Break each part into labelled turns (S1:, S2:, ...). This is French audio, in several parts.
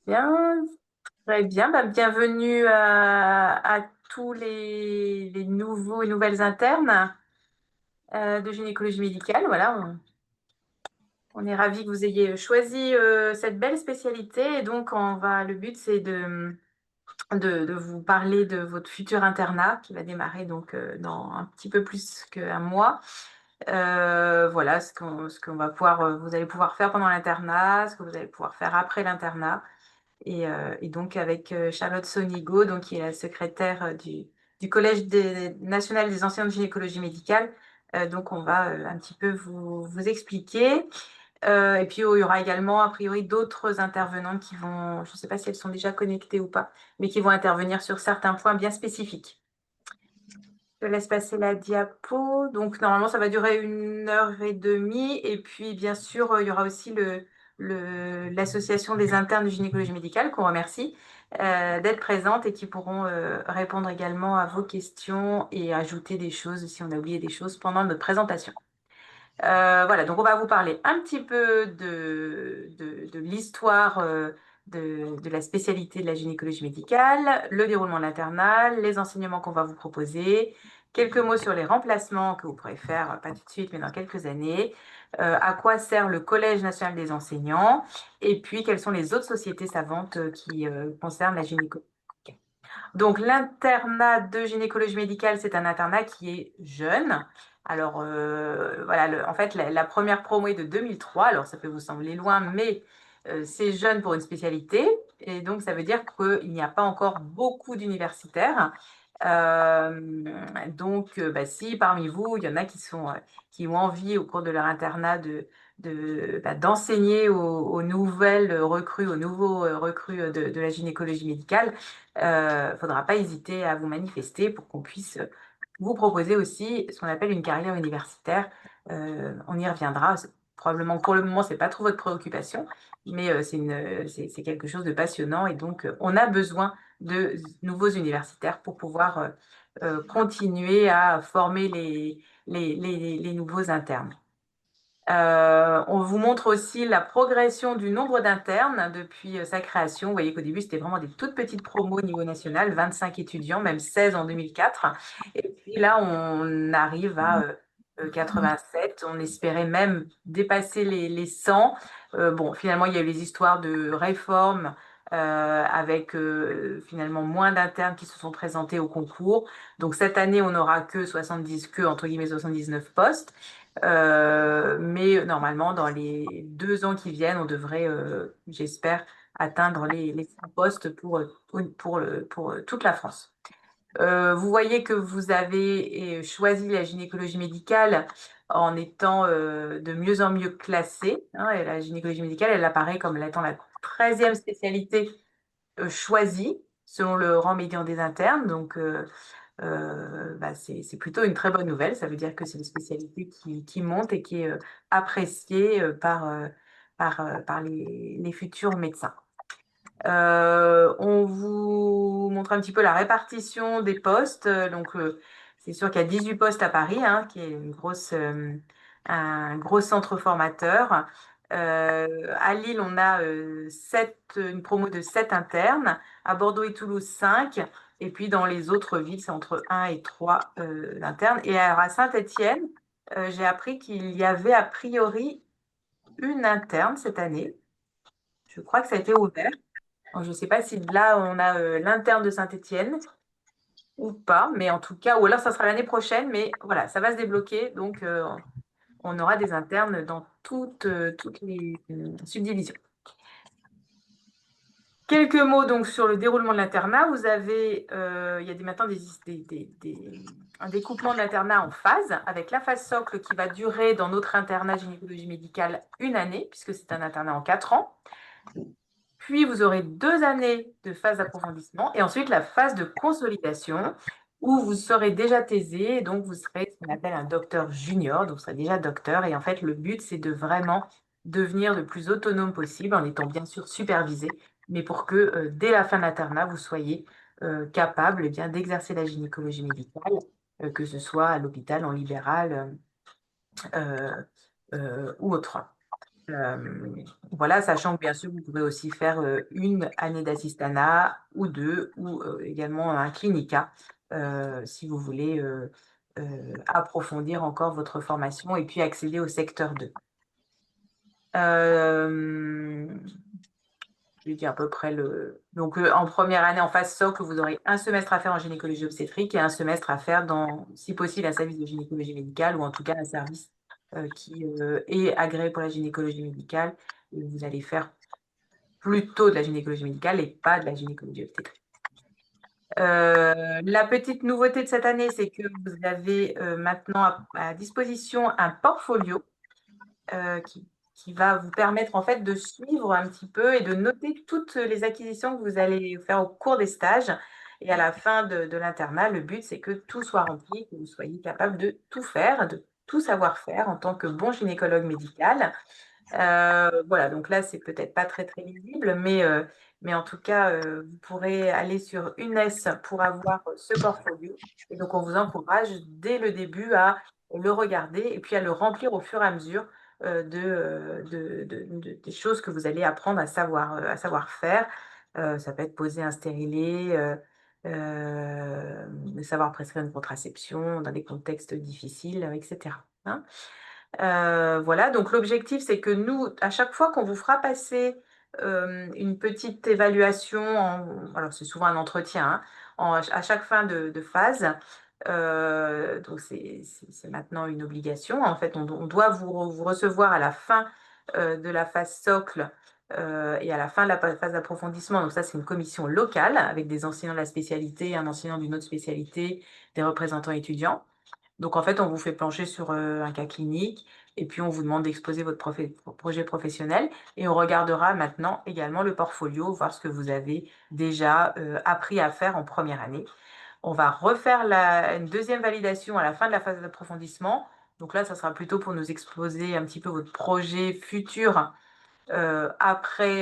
S1: Bien, très bien. Bah, bienvenue à tous les nouveaux et nouvelles internes de gynécologie médicale. Voilà, on est ravis que vous ayez choisi cette belle spécialité. Et donc, le but, c'est de vous parler de votre futur internat qui va démarrer donc dans un petit peu plus qu'un mois. Voilà ce qu'on va pouvoir, vous allez pouvoir faire pendant l'internat, ce que vous allez pouvoir faire après l'internat. Et donc avec Charlotte Sonigo, donc, qui est la secrétaire du Collège national des enseignants de gynécologie médicale. Donc on va un petit peu vous expliquer. Et puis il y aura également a priori d'autres intervenantes qui vont, je ne sais pas si elles sont déjà connectées ou pas, mais qui vont intervenir sur certains points bien spécifiques. Je laisse passer la diapo. Donc, normalement, ça va durer 1 heure et demie. Et puis, bien sûr, il y aura aussi l'association des internes de gynécologie médicale, qu'on remercie d'être présente et qui pourront répondre également à vos questions et ajouter des choses si on a oublié des choses pendant notre présentation. Voilà, donc on va vous parler un petit peu de l'histoire de la spécialité de la gynécologie médicale, le déroulement de l'internat, les enseignements qu'on va vous proposer, quelques mots sur les remplacements que vous pourrez faire, pas tout de suite, mais dans quelques années, à quoi sert le Collège national des enseignants, et puis quelles sont les autres sociétés savantes qui concernent la gynécologie. Donc, l'internat de gynécologie médicale, c'est un internat qui est jeune. Alors, voilà, en fait, la première promo est de 2003. Alors, ça peut vous sembler loin, mais c'est jeune pour une spécialité. Et donc, ça veut dire qu'il n'y a pas encore beaucoup d'universitaires. Euh, donc, bah, si parmi vous, il y en a qui ont envie au cours de leur internat d'enseigner aux nouvelles recrues, aux nouveaux recrues de la gynécologie médicale, faudra pas hésiter à vous manifester pour qu'on puisse vous proposer aussi ce qu'on appelle une carrière universitaire. On y reviendra. Probablement pour le moment, c'est pas trop votre préoccupation, mais c'est quelque chose de passionnant et donc on a besoin de nouveaux universitaires pour pouvoir continuer à former les nouveaux internes. On vous montre aussi la progression du nombre d'internes depuis sa création. Vous voyez qu'au début, c'était vraiment des toutes petites promos au niveau national, 25 étudiants, même 16 en 2004. Et puis là, on arrive à 87. On espérait même dépasser les 100. Bon, finalement, il y a eu les histoires de réforme avec finalement moins d'internes qui se sont présentés au concours. Donc cette année, on n'aura que 70, que entre guillemets 79 postes. Mais normalement, dans les 2 ans qui viennent, on devrait, j'espère, atteindre les 100 postes pour toute la France. Vous voyez que vous avez choisi la gynécologie médicale en étant de mieux en mieux classée, hein, et la gynécologie médicale, elle apparaît comme étant la 13e spécialité choisie selon le rang médian des internes. Donc, bah, c'est plutôt une très bonne nouvelle. Ça veut dire que c'est une spécialité qui monte et qui est appréciée par les futurs médecins. On vous montre un petit peu la répartition des postes. Donc, c'est sûr qu'il y a 18 postes à Paris, hein, qui est un gros centre formateur. À Lille, on a une promo de 7 internes. À Bordeaux et Toulouse, 5. Et puis, dans les autres villes, c'est entre 1 et 3 internes. Et alors, à Saint-Étienne, j'ai appris qu'il y avait a priori une interne cette année. Je crois que ça a été ouvert. Alors, je ne sais pas si là, on a l'interne de Saint-Étienne ou pas, mais en tout cas, ou alors ça sera l'année prochaine, mais voilà, ça va se débloquer. Donc, on aura des internes dans toutes les subdivisions. Quelques mots donc sur le déroulement de l'internat. Vous avez, il y a maintenant un découpement de l'internat en phases, avec la phase socle qui va durer dans notre internat gynécologie médicale 1 année, puisque c'est un internat en 4 ans. Puis, vous aurez 2 années de phase d'approfondissement et ensuite la phase de consolidation où vous serez déjà thésé, donc vous serez ce qu'on appelle un docteur junior, donc vous serez déjà docteur. Et en fait, le but, c'est de vraiment devenir le plus autonome possible en étant bien sûr supervisé, mais pour que dès la fin de l'internat, vous soyez capable eh bien, d'exercer la gynécologie médicale, que ce soit à l'hôpital, en libéral ou autre. Voilà, sachant que bien sûr, vous pouvez aussi faire une année d'assistanat ou deux, ou également un clinica, si vous voulez approfondir encore votre formation et puis accéder au secteur 2. Euh, J'ai dit à peu près le. Donc, en première année, en phase socle, vous aurez un semestre à faire en gynécologie obstétrique et un semestre à faire dans, si possible, un service de gynécologie médicale ou en tout cas un service qui est agréé pour la gynécologie médicale. Et vous allez faire plutôt de la gynécologie médicale et pas de la gynécologie obstétrique. La petite nouveauté de cette année, c'est que vous avez maintenant à disposition un portfolio qui va vous permettre en fait de suivre un petit peu et de noter toutes les acquisitions que vous allez faire au cours des stages. Et à la fin de l'internat, le but, c'est que tout soit rempli, que vous soyez capable de tout faire, de tout savoir faire en tant que bon gynécologue médical. Voilà, donc là, c'est peut-être pas très très lisible, mais en tout cas, vous pourrez aller sur UNES pour avoir ce portfolio. Et donc, on vous encourage dès le début à le regarder et puis à le remplir au fur et à mesure des choses que vous allez apprendre à savoir faire. Ça peut être poser un stérilet, savoir prescrire une contraception dans des contextes difficiles, etc. Hein. Voilà, donc l'objectif, c'est que nous, à chaque fois qu'on vous fera passer une petite évaluation, alors c'est souvent un entretien, hein, à chaque fin de phase, donc c'est maintenant une obligation. En fait, on doit vous recevoir à la fin de la phase socle et à la fin de la phase d'approfondissement. Donc ça, c'est une commission locale avec des enseignants de la spécialité, un enseignant d'une autre spécialité, des représentants étudiants. Donc, en fait, on vous fait plancher sur un cas clinique et puis on vous demande d'exposer votre projet professionnel et on regardera maintenant également le portfolio, voir ce que vous avez déjà appris à faire en première année. On va refaire une deuxième validation à la fin de la phase d'approfondissement. Donc là, ça sera plutôt pour nous exposer un petit peu votre projet futur après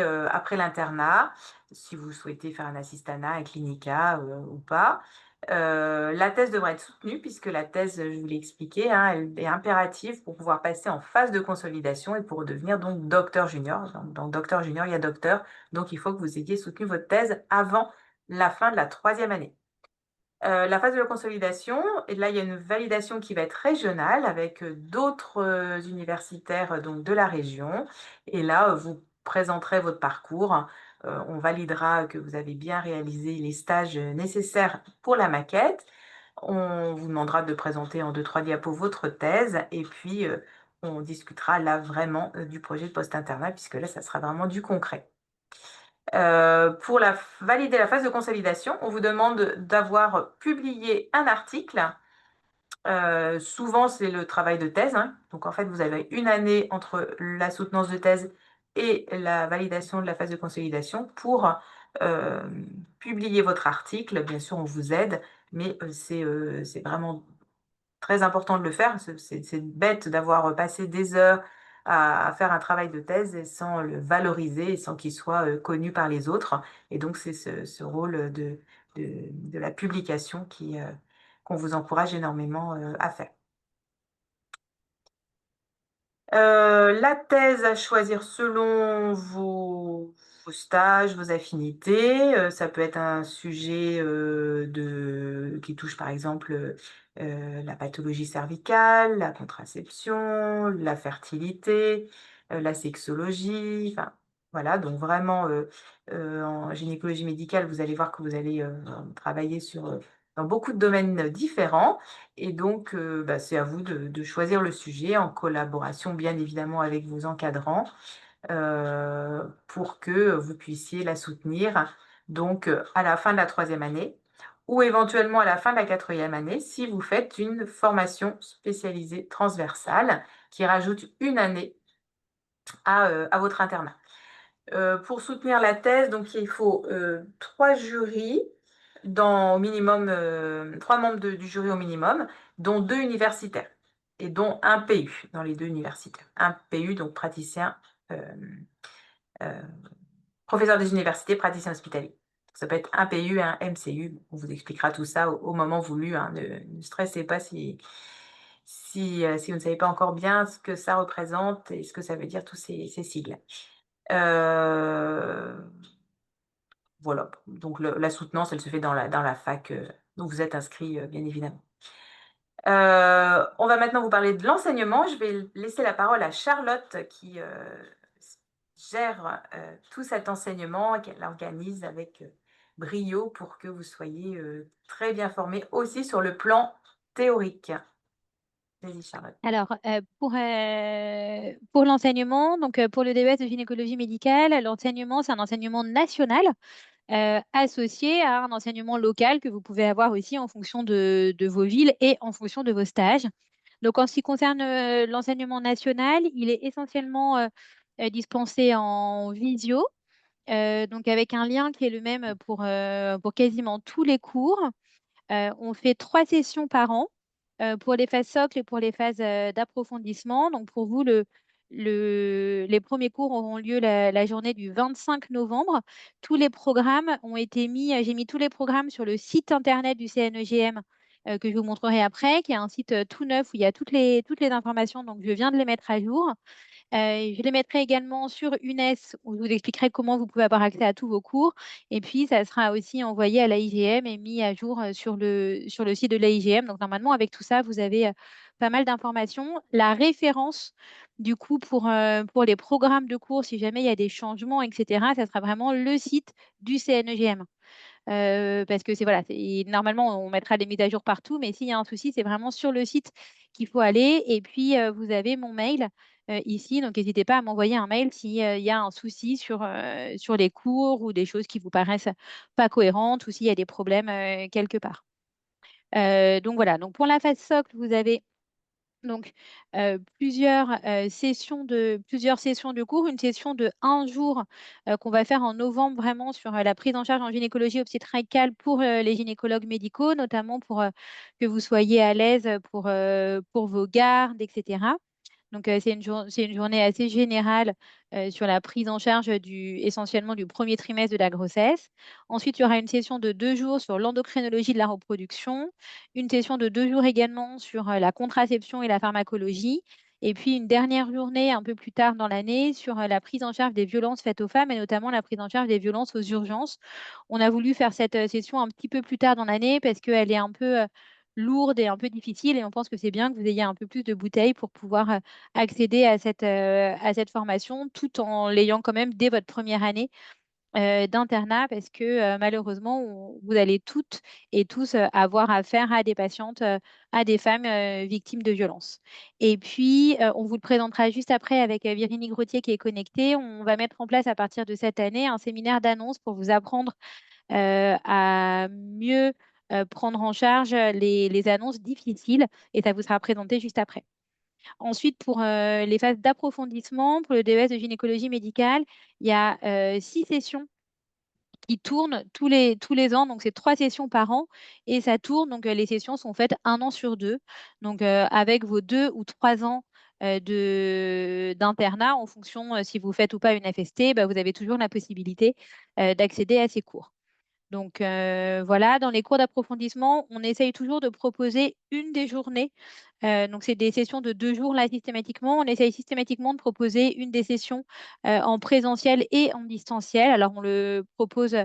S1: l'internat, si vous souhaitez faire un assistanat, un clinica ou pas. La thèse devrait être soutenue puisque la thèse, je vous l'ai expliqué, hein, elle est impérative pour pouvoir passer en phase de consolidation et pour devenir donc docteur junior. Donc docteur junior, il y a docteur, donc il faut que vous ayez soutenu votre thèse avant la fin de la troisième année. La phase de la consolidation, et là, il y a une validation qui va être régionale avec d'autres universitaires donc de la région. Et là, vous présenterez votre parcours. On validera que vous avez bien réalisé les stages nécessaires pour la maquette. On vous demandera de présenter en 2-3 diapos votre thèse. Et puis, on discutera là vraiment du projet de post-internat, puisque là, ça sera vraiment du concret. Pour valider la phase de consolidation, on vous demande d'avoir publié un article. Souvent, c'est le travail de thèse, hein. Donc, en fait, vous avez une année entre la soutenance de thèse et la validation de la phase de consolidation pour euh, publier votre article. Bien sûr, on vous aide, mais c'est vraiment très important de le faire. C'est bête d'avoir passé des heures à faire un travail de thèse et sans le valoriser et sans qu'il soit connu par les autres. Et donc, c'est ce rôle de la publication qu'on vous encourage énormément à faire. La thèse à choisir selon vos stages, vos affinités. Ça peut être un sujet qui touche par exemple la pathologie cervicale, la contraception, la fertilité, la sexologie. Enfin, voilà, donc vraiment en gynécologie médicale, vous allez voir que vous allez travailler dans beaucoup de domaines différents. Et donc, bah, c'est à vous de choisir le sujet en collaboration, bien évidemment, avec vos encadrants pour que vous puissiez la soutenir donc à la fin de la troisième année ou éventuellement à la fin de la quatrième année si vous faites une formation spécialisée transversale qui rajoute une année à votre internat. Pour soutenir la thèse, donc il faut 3 jurys, au minimum, 3 membres du jury au minimum, dont 2 universitaires et dont un PU dans les 2 universitaires. Un PU, donc praticien, euh, euh, professeur des universités, praticien hospitalier. Ça peut être un PU et un MCU. On vous expliquera tout ça au moment voulu, hein. Ne stressez pas si vous ne savez pas encore bien ce que ça représente et ce que ça veut dire tous ces sigles. Voilà, donc la soutenance, elle se fait dans la fac, où vous êtes inscrit, bien évidemment. On va maintenant vous parler de l'enseignement. Je vais laisser la parole à Charlotte qui, gère, tout cet enseignement et qu'elle organise avec, brio pour que vous soyez, très bien formés aussi sur le plan théorique. Vas-y Charlotte.
S2: Alors, pour l'enseignement, donc pour le DES de gynécologie médicale, l'enseignement, c'est un enseignement national associé à un enseignement local que vous pouvez avoir aussi en fonction de vos villes et en fonction de vos stages. Donc, en ce qui concerne l'enseignement national, il est essentiellement dispensé en visio, donc avec un lien qui est le même pour quasiment tous les cours. On fait 3 sessions par an pour les phases socles et pour les phases d'approfondissement. Donc pour vous, les premiers cours auront lieu la journée du 25 novembre. Tous les programmes ont été mis, j'ai mis tous les programmes sur le site internet du CNEGM que je vous montrerai après, qui est un site tout neuf où il y a toutes les informations. Donc je viens de les mettre à jour. Je les mettrai également sur UNES où je vous expliquerai comment vous pouvez avoir accès à tous vos cours. Et puis, ça sera aussi envoyé à l'AIGM et mis à jour sur le site de l'AIGM. Donc, normalement, avec tout ça, vous avez pas mal d'informations. La référence, du coup, pour les programmes de cours, si jamais il y a des changements, etc., ça sera vraiment le site du CNEGM. Parce que voilà, normalement, on mettra des mises à jour partout, mais s'il y a un souci, c'est vraiment sur le site qu'il faut aller. Et puis, vous avez mon mail ici, donc n'hésitez pas à m'envoyer un mail s'il y a un souci sur les cours ou des choses qui vous paraissent pas cohérentes ou s'il y a des problèmes quelque part. Donc voilà, donc pour la phase socle, vous avez donc, plusieurs sessions de cours, une session de 1 jour qu'on va faire en novembre vraiment sur la prise en charge en gynécologie obstétricale pour les gynécologues médicaux, notamment pour que vous soyez à l'aise pour vos gardes, etc. Donc, c'est une journée assez générale sur la prise en charge essentiellement du premier trimestre de la grossesse. Ensuite, il y aura une session de 2 jours sur l'endocrinologie de la reproduction, une session de 2 jours également sur la contraception et la pharmacologie, et puis une dernière journée un peu plus tard dans l'année sur la prise en charge des violences faites aux femmes et notamment la prise en charge des violences aux urgences. On a voulu faire cette session un petit peu plus tard dans l'année parce qu'elle est un peu lourde et un peu difficile et on pense que c'est bien que vous ayez un peu plus de bouteilles pour pouvoir accéder à cette formation tout en l'ayant quand même dès votre première année d'internat parce que malheureusement, vous allez toutes et tous avoir affaire à des patientes, à des femmes victimes de violences. Et puis, on vous le présentera juste après avec Virginie Grottier qui est connectée. On va mettre en place à partir de cette année un séminaire d'annonce pour vous apprendre à mieux prendre en charge les annonces difficiles et ça vous sera présenté juste après. Ensuite, pour les phases d'approfondissement, pour le DES de gynécologie médicale, il y a 6 sessions qui tournent tous les ans. Donc, c'est 3 sessions par an et ça tourne. Donc, les sessions sont faites 1 an sur 2. Donc, avec vos 2 ou 3 ans d'internat, en fonction si vous faites ou pas une FST, bah, vous avez toujours la possibilité d'accéder à ces cours. Donc voilà, dans les cours d'approfondissement, on essaye toujours de proposer une des journées. Donc c'est des sessions de 2 jours là systématiquement. On essaye systématiquement de proposer une des sessions en présentiel et en distanciel. Alors on le propose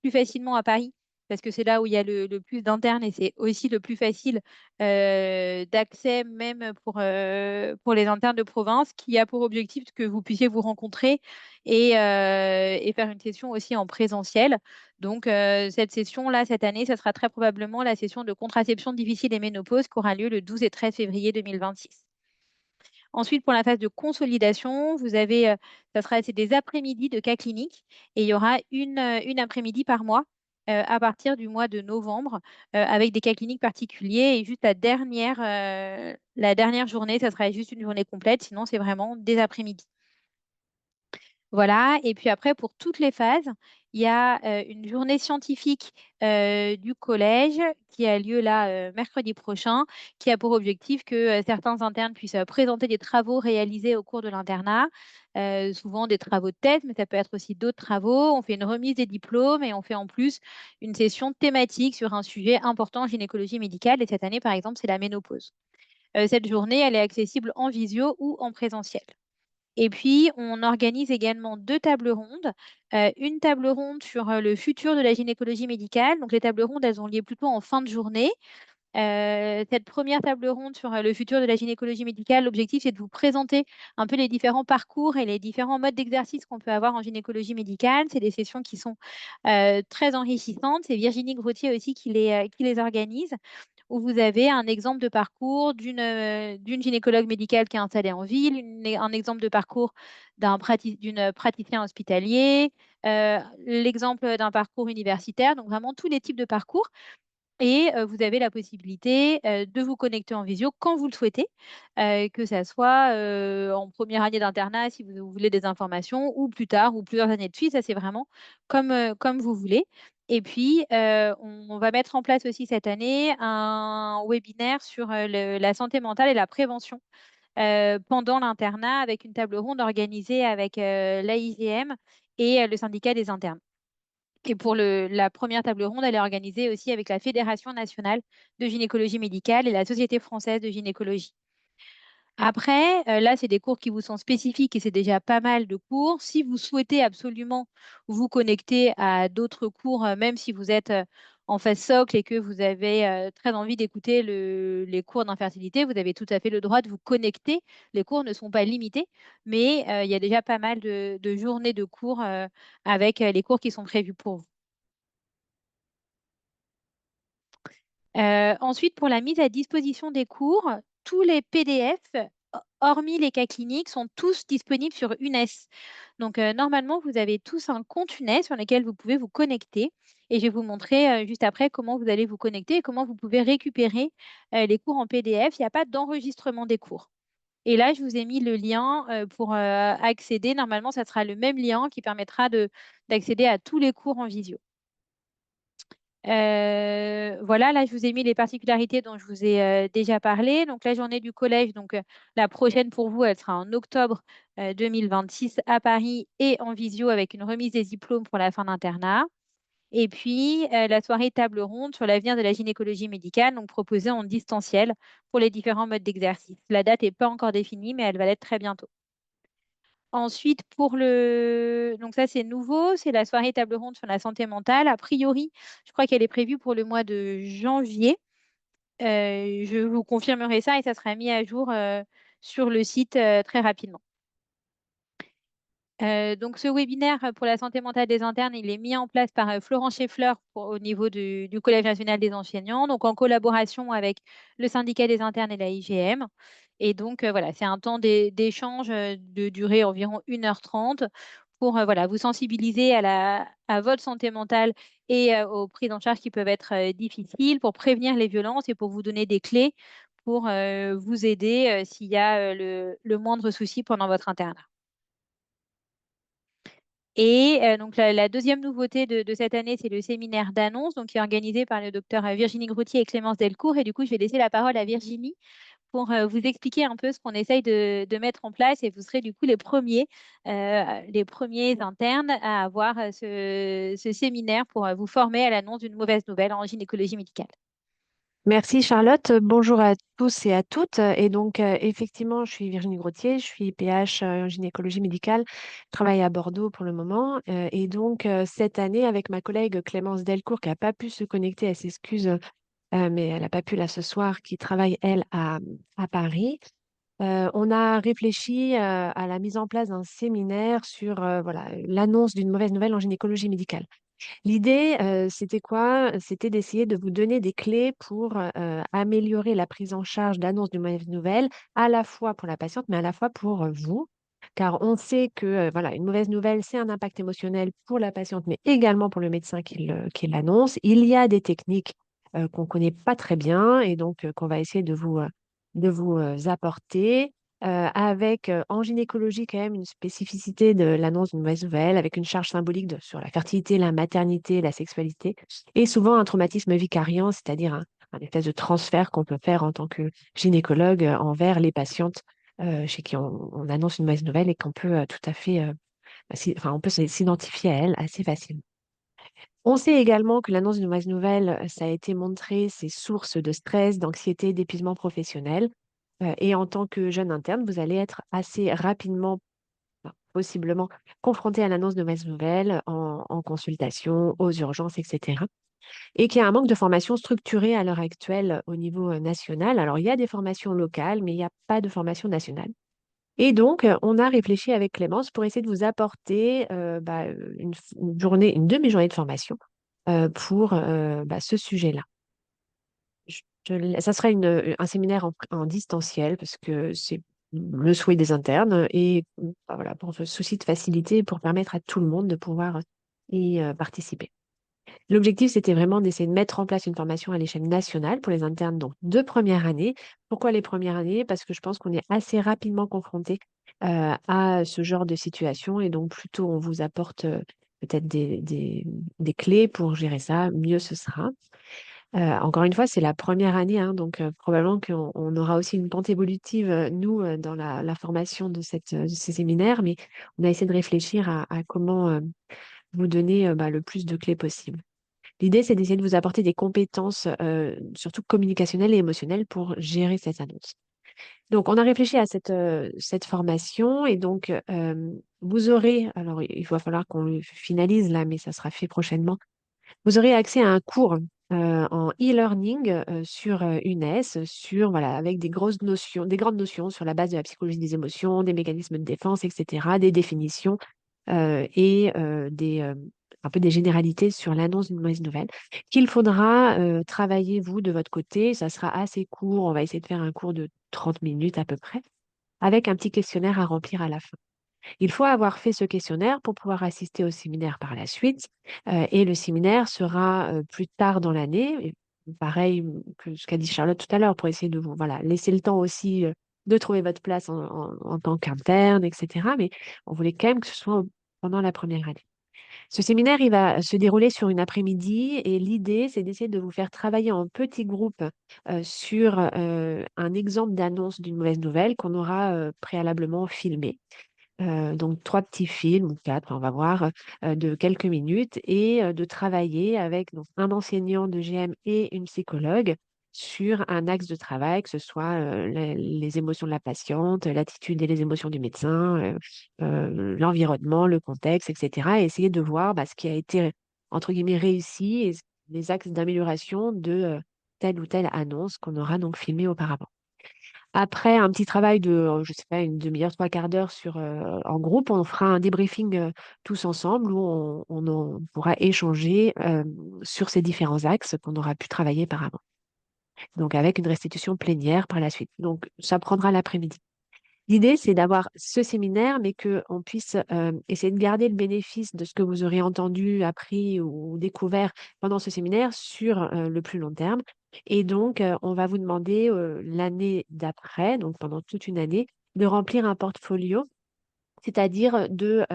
S2: plus facilement à Paris parce que c'est là où il y a le plus d'internes et c'est aussi le plus facile d'accès même pour les internes de province qui a pour objectif que vous puissiez vous rencontrer et faire une session aussi en présentiel. Donc, cette session-là, cette année, ça sera très probablement la session de contraception difficile et ménopause qui aura lieu le 12 et 13 février 2026. Ensuite, pour la phase de consolidation, c'est des après-midi de cas cliniques et il y aura une après-midi par mois à partir du mois de novembre avec des cas cliniques particuliers et juste la dernière journée, ça sera juste une journée complète, sinon c'est vraiment des après-midi. Voilà, et puis après, pour toutes les phases, il y a une journée scientifique du collège qui a lieu là mercredi prochain, qui a pour objectif que certains internes puissent présenter des travaux réalisés au cours de l'internat, souvent des travaux de thèse, mais ça peut être aussi d'autres travaux. On fait une remise des diplômes et on fait en plus une session thématique sur un sujet important en gynécologie médicale. Et cette année, par exemple, c'est la ménopause. cette journée, elle est accessible en visio ou en présentiel. Et puis, on organise également deux tables rondes. Une table ronde sur le futur de la gynécologie médicale. Donc, les tables rondes, elles ont lieu plutôt en fin de journée. Cette première table ronde sur le futur de la gynécologie médicale, l'objectif, c'est de vous présenter un peu les différents parcours et les différents modes d'exercice qu'on peut avoir en gynécologie médicale. C'est des sessions qui sont très enrichissantes. C'est Virginie Grottier aussi qui les organise, où vous avez un exemple de parcours d'une gynécologue médicale qui est installée en ville, un exemple de parcours d'une praticien hospitalier, l'exemple d'un parcours universitaire, donc vraiment tous les types de parcours. Et vous avez la possibilité de vous connecter en visio quand vous le souhaitez, que ça soit en première année d'internat si vous voulez des informations, ou plus tard, ou plusieurs années de suite. Ça, c'est vraiment comme vous voulez. Et puis, on va mettre en place aussi cette année un webinaire sur la santé mentale et la prévention pendant l'internat, avec une table ronde organisée avec l'AIGM et le syndicat des internes. Et pour la première table ronde, elle est organisée aussi avec la Fédération nationale de gynécologie médicale et la Société française de gynécologie. Après, là, c'est des cours qui vous sont spécifiques et c'est déjà pas mal de cours. Si vous souhaitez absolument vous connecter à d'autres cours, même si vous êtes en phase socle et que vous avez très envie d'écouter les cours d'infertilité, vous avez tout à fait le droit de vous connecter. Les cours ne sont pas limités, mais il y a déjà pas mal de journées de cours avec les cours qui sont prévus pour vous. Ensuite, pour la mise à disposition des cours, tous les PDF, hormis les cas cliniques, sont tous disponibles sur UNES. Donc, normalement, vous avez tous un compte UNES sur lequel vous pouvez vous connecter. Et je vais vous montrer juste après comment vous allez vous connecter et comment vous pouvez récupérer les cours en PDF. Il n'y a pas d'enregistrement des cours. Et là, je vous ai mis le lien pour accéder. Normalement, ça sera le même lien qui permettra d'accéder à tous les cours en visio. Voilà, là, je vous ai mis les particularités dont je vous ai déjà parlé. Donc, la journée du collège, donc la prochaine pour vous, elle sera en octobre 2026 à Paris et en visio avec une remise des diplômes pour la fin d'internat. Et puis, la soirée table ronde sur l'avenir de la gynécologie médicale, donc proposée en distanciel pour les différents modes d'exercice. La date n'est pas encore définie, mais elle va l'être très bientôt. Ensuite, donc ça c'est nouveau, c'est la soirée table ronde sur la santé mentale. A priori, je crois qu'elle est prévue pour le mois de janvier. Je vous confirmerai ça et ça sera mis à jour sur le site très rapidement. Donc, ce webinaire pour la santé mentale des internes, il est mis en place par Florent Scheffler au niveau du Collège national des enseignants, donc en collaboration avec le syndicat des internes et la IGM. Et donc, voilà, c'est un temps d'échange de durée environ 1h30 pour voilà, vous sensibiliser à votre santé mentale et aux prises en charge qui peuvent être difficiles, pour prévenir les violences et pour vous donner des clés pour vous aider s'il y a le moindre souci pendant votre internat. Et donc la deuxième nouveauté de cette année, c'est le séminaire d'annonce, donc qui est organisé par le docteur Virginie Groutier et Clémence Delcourt. Et du coup, je vais laisser la parole à Virginie pour vous expliquer un peu ce qu'on essaye de mettre en place. Et vous serez du coup les premiers internes à avoir ce séminaire pour vous former à l'annonce d'une mauvaise nouvelle en gynécologie médicale.
S3: Merci Charlotte. Bonjour à tous et à toutes. Et donc, effectivement, je suis Virginie Grottier, je suis PH en gynécologie médicale, je travaille à Bordeaux pour le moment. Et donc, cette année, avec ma collègue Clémence Delcourt, qui n'a pas pu se connecter, elle s'excuse, mais elle n'a pas pu là ce soir, qui travaille, elle, à Paris. On a réfléchi à la mise en place d'un séminaire sur voilà, l'annonce d'une mauvaise nouvelle en gynécologie médicale. L'idée, c'était quoi? C'était d'essayer de vous donner des clés pour améliorer la prise en charge d'annonce d'une mauvaise nouvelle, à la fois pour la patiente, mais à la fois pour vous. Car on sait que voilà, une mauvaise nouvelle, c'est un impact émotionnel pour la patiente, mais également pour le médecin qui l'annonce. Il y a des techniques qu'on ne connaît pas très bien et donc qu'on va essayer de vous apporter. Avec en gynécologie quand même une spécificité de l'annonce d'une mauvaise nouvelle, avec une charge symbolique sur la fertilité, la maternité, la sexualité, et souvent un traumatisme vicariant, c'est-à-dire un espèce de transfert qu'on peut faire en tant que gynécologue envers les patientes chez qui on annonce une mauvaise nouvelle et qu'on peut tout à fait, enfin, on peut s'identifier à elle assez facilement. On sait également que l'annonce d'une mauvaise nouvelle, ça a été montré, c'est source de stress, d'anxiété, d'épuisement professionnel. Et en tant que jeune interne, vous allez être assez rapidement, enfin, possiblement, confronté à l'annonce de mauvaises nouvelles en consultation, aux urgences, etc. Et qu'il y a un manque de formation structurée à l'heure actuelle au niveau national. Alors, il y a des formations locales, mais il n'y a pas de formation nationale. Et donc, on a réfléchi avec Clémence pour essayer de vous apporter une journée, une demi-journée de formation pour ce sujet-là. Ça sera un séminaire en distanciel parce que c'est le souhait des internes et voilà, pour ce souci de facilité, pour permettre à tout le monde de pouvoir y participer. L'objectif, c'était vraiment d'essayer de mettre en place une formation à l'échelle nationale pour les internes, donc de première année. Pourquoi les premières années? Parce que je pense qu'on est assez rapidement confronté à ce genre de situation et donc plutôt on vous apporte peut-être des clés pour gérer ça, mieux ce sera. Encore une fois, c'est la première année, hein, donc probablement qu'on aura aussi une pente évolutive, nous, dans la formation de ces séminaires, mais on a essayé de réfléchir à comment vous donner le plus de clés possible. L'idée, c'est d'essayer de vous apporter des compétences, surtout communicationnelles et émotionnelles pour gérer cette annonce. Donc, on a réfléchi à cette formation et donc, vous aurez, alors il va falloir qu'on le finalise là, mais ça sera fait prochainement. Vous aurez accès à un cours en e-learning sur UNES, voilà, avec des grosses notions, des grandes notions sur la base de la psychologie des émotions, des mécanismes de défense, etc., des définitions et un peu des généralités sur l'annonce d'une mauvaise nouvelle qu'il faudra travailler, vous, de votre côté. Ça sera assez court. On va essayer de faire un cours de 30 minutes à peu près, avec un petit questionnaire à remplir à la fin. Il faut avoir fait ce questionnaire pour pouvoir assister au séminaire par la suite. Et le séminaire sera plus tard dans l'année. Et pareil que ce qu'a dit Charlotte tout à l'heure, pour essayer de vous laisser le temps aussi de trouver votre place en tant qu'interne, etc. Mais on voulait quand même que ce soit pendant la première année. Ce séminaire, il va se dérouler sur une après-midi et l'idée, c'est d'essayer de vous faire travailler en petits groupes sur un exemple d'annonce d'une mauvaise nouvelle qu'on aura préalablement filmé. Donc 3 petits films ou 4, on va voir, de quelques minutes et de travailler avec donc un enseignant de GM et une psychologue sur un axe de travail, que ce soit, les émotions de la patiente, l'attitude et les émotions du médecin, l'environnement, le contexte et cetera et essayer de voir, ce qui a été, entre guillemets, «réussi» et les axes d'amélioration de, telle ou telle annonce qu'on aura donc filmée auparavant. Après un petit travail de, je sais pas, une demi heure, 3/4 d'heure en groupe, on fera un débriefing, tous ensemble où on pourra échanger, sur ces différents axes qu'on aura pu travailler par avant. Donc avec une restitution plénière par la suite. Donc ça prendra l'après-midi. L'idée, c'est d'avoir ce séminaire, mais qu'on puisse essayer de garder le bénéfice de ce que vous aurez entendu, appris ou découvert pendant ce séminaire sur le plus long terme. Et donc, on va vous demander l'année d'après, donc pendant toute une année, de remplir un portfolio, c'est-à-dire de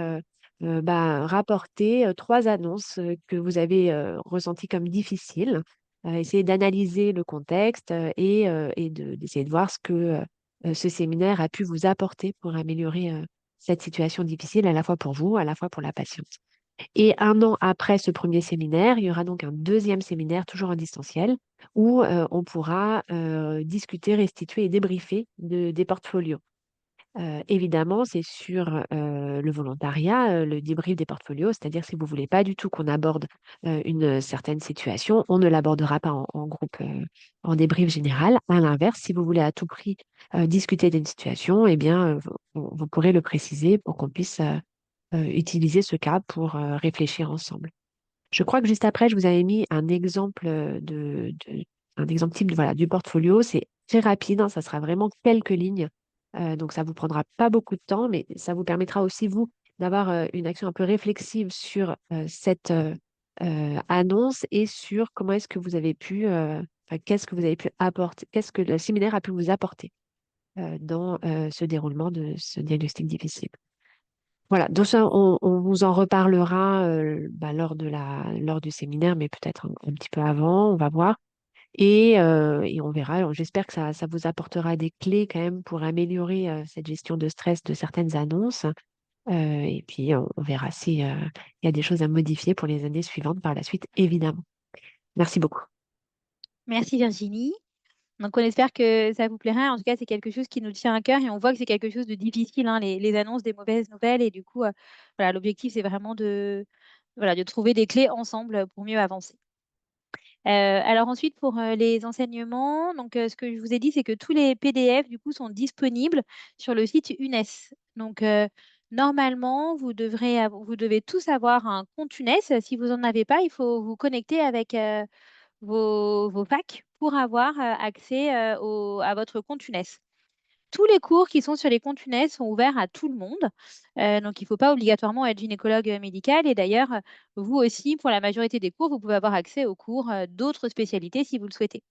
S3: rapporter 3 annonces que vous avez ressenties comme difficiles, essayer d'analyser le contexte et d'essayer de voir ce que ce séminaire a pu vous apporter pour améliorer cette situation difficile, à la fois pour vous, à la fois pour la patiente. Et 1 an après ce premier séminaire, il y aura donc un deuxième séminaire, toujours en distanciel, où on pourra discuter, restituer et débriefer des portfolios. Évidemment, c'est sur, le volontariat, le débrief des portfolios, c'est-à-dire si vous voulez pas du tout qu'on aborde, une certaine situation, on ne l'abordera pas en groupe, en débrief général. À l'inverse, si vous voulez à tout prix, discuter d'une situation et bien, vous pourrez le préciser pour qu'on puisse, utiliser ce cas pour, réfléchir ensemble. Je crois que juste après, je vous avais mis un exemple, un exemple type du portfolio. C'est très rapide, hein, ça sera vraiment quelques lignes. Donc ça vous prendra pas beaucoup de temps, mais ça vous permettra aussi, vous, d'avoir, une action un peu réflexive sur, cette, annonce et sur comment est-ce que vous avez pu, qu'est-ce que vous avez pu apporter, qu'est-ce que le séminaire a pu vous apporter, dans, ce déroulement de ce diagnostic difficile. Voilà, donc ça, on vous en reparlera lors du séminaire, mais peut-être un petit peu avant, on va voir. Et on verra. J'espère que ça vous apportera des clés quand même pour améliorer cette gestion de stress de certaines annonces. Et puis, on verra s'il y a des choses à modifier pour les années suivantes par la suite, évidemment. Merci beaucoup.
S2: Merci Virginie. Donc, on espère que ça vous plaira. En tout cas, c'est quelque chose qui nous tient à cœur et on voit que c'est quelque chose de difficile, hein, les annonces des mauvaises nouvelles. Et du coup, voilà, l'objectif, c'est vraiment voilà, de trouver des clés ensemble pour mieux avancer. Alors ensuite, pour les enseignements, donc, ce que je vous ai dit, c'est que tous les PDF, du coup, sont disponibles sur le site UNES. Donc, normalement, vous devez tous avoir un compte UNES. Si vous n'en avez pas, il faut vous connecter avec vos facs pour avoir accès à votre compte UNES. Tous les cours qui sont sur les comptes UNES sont ouverts à tout le monde. Donc, il ne faut pas obligatoirement être gynécologue médical. Et d'ailleurs, vous aussi, pour la majorité des cours, vous pouvez avoir accès aux cours d'autres spécialités si vous le souhaitez.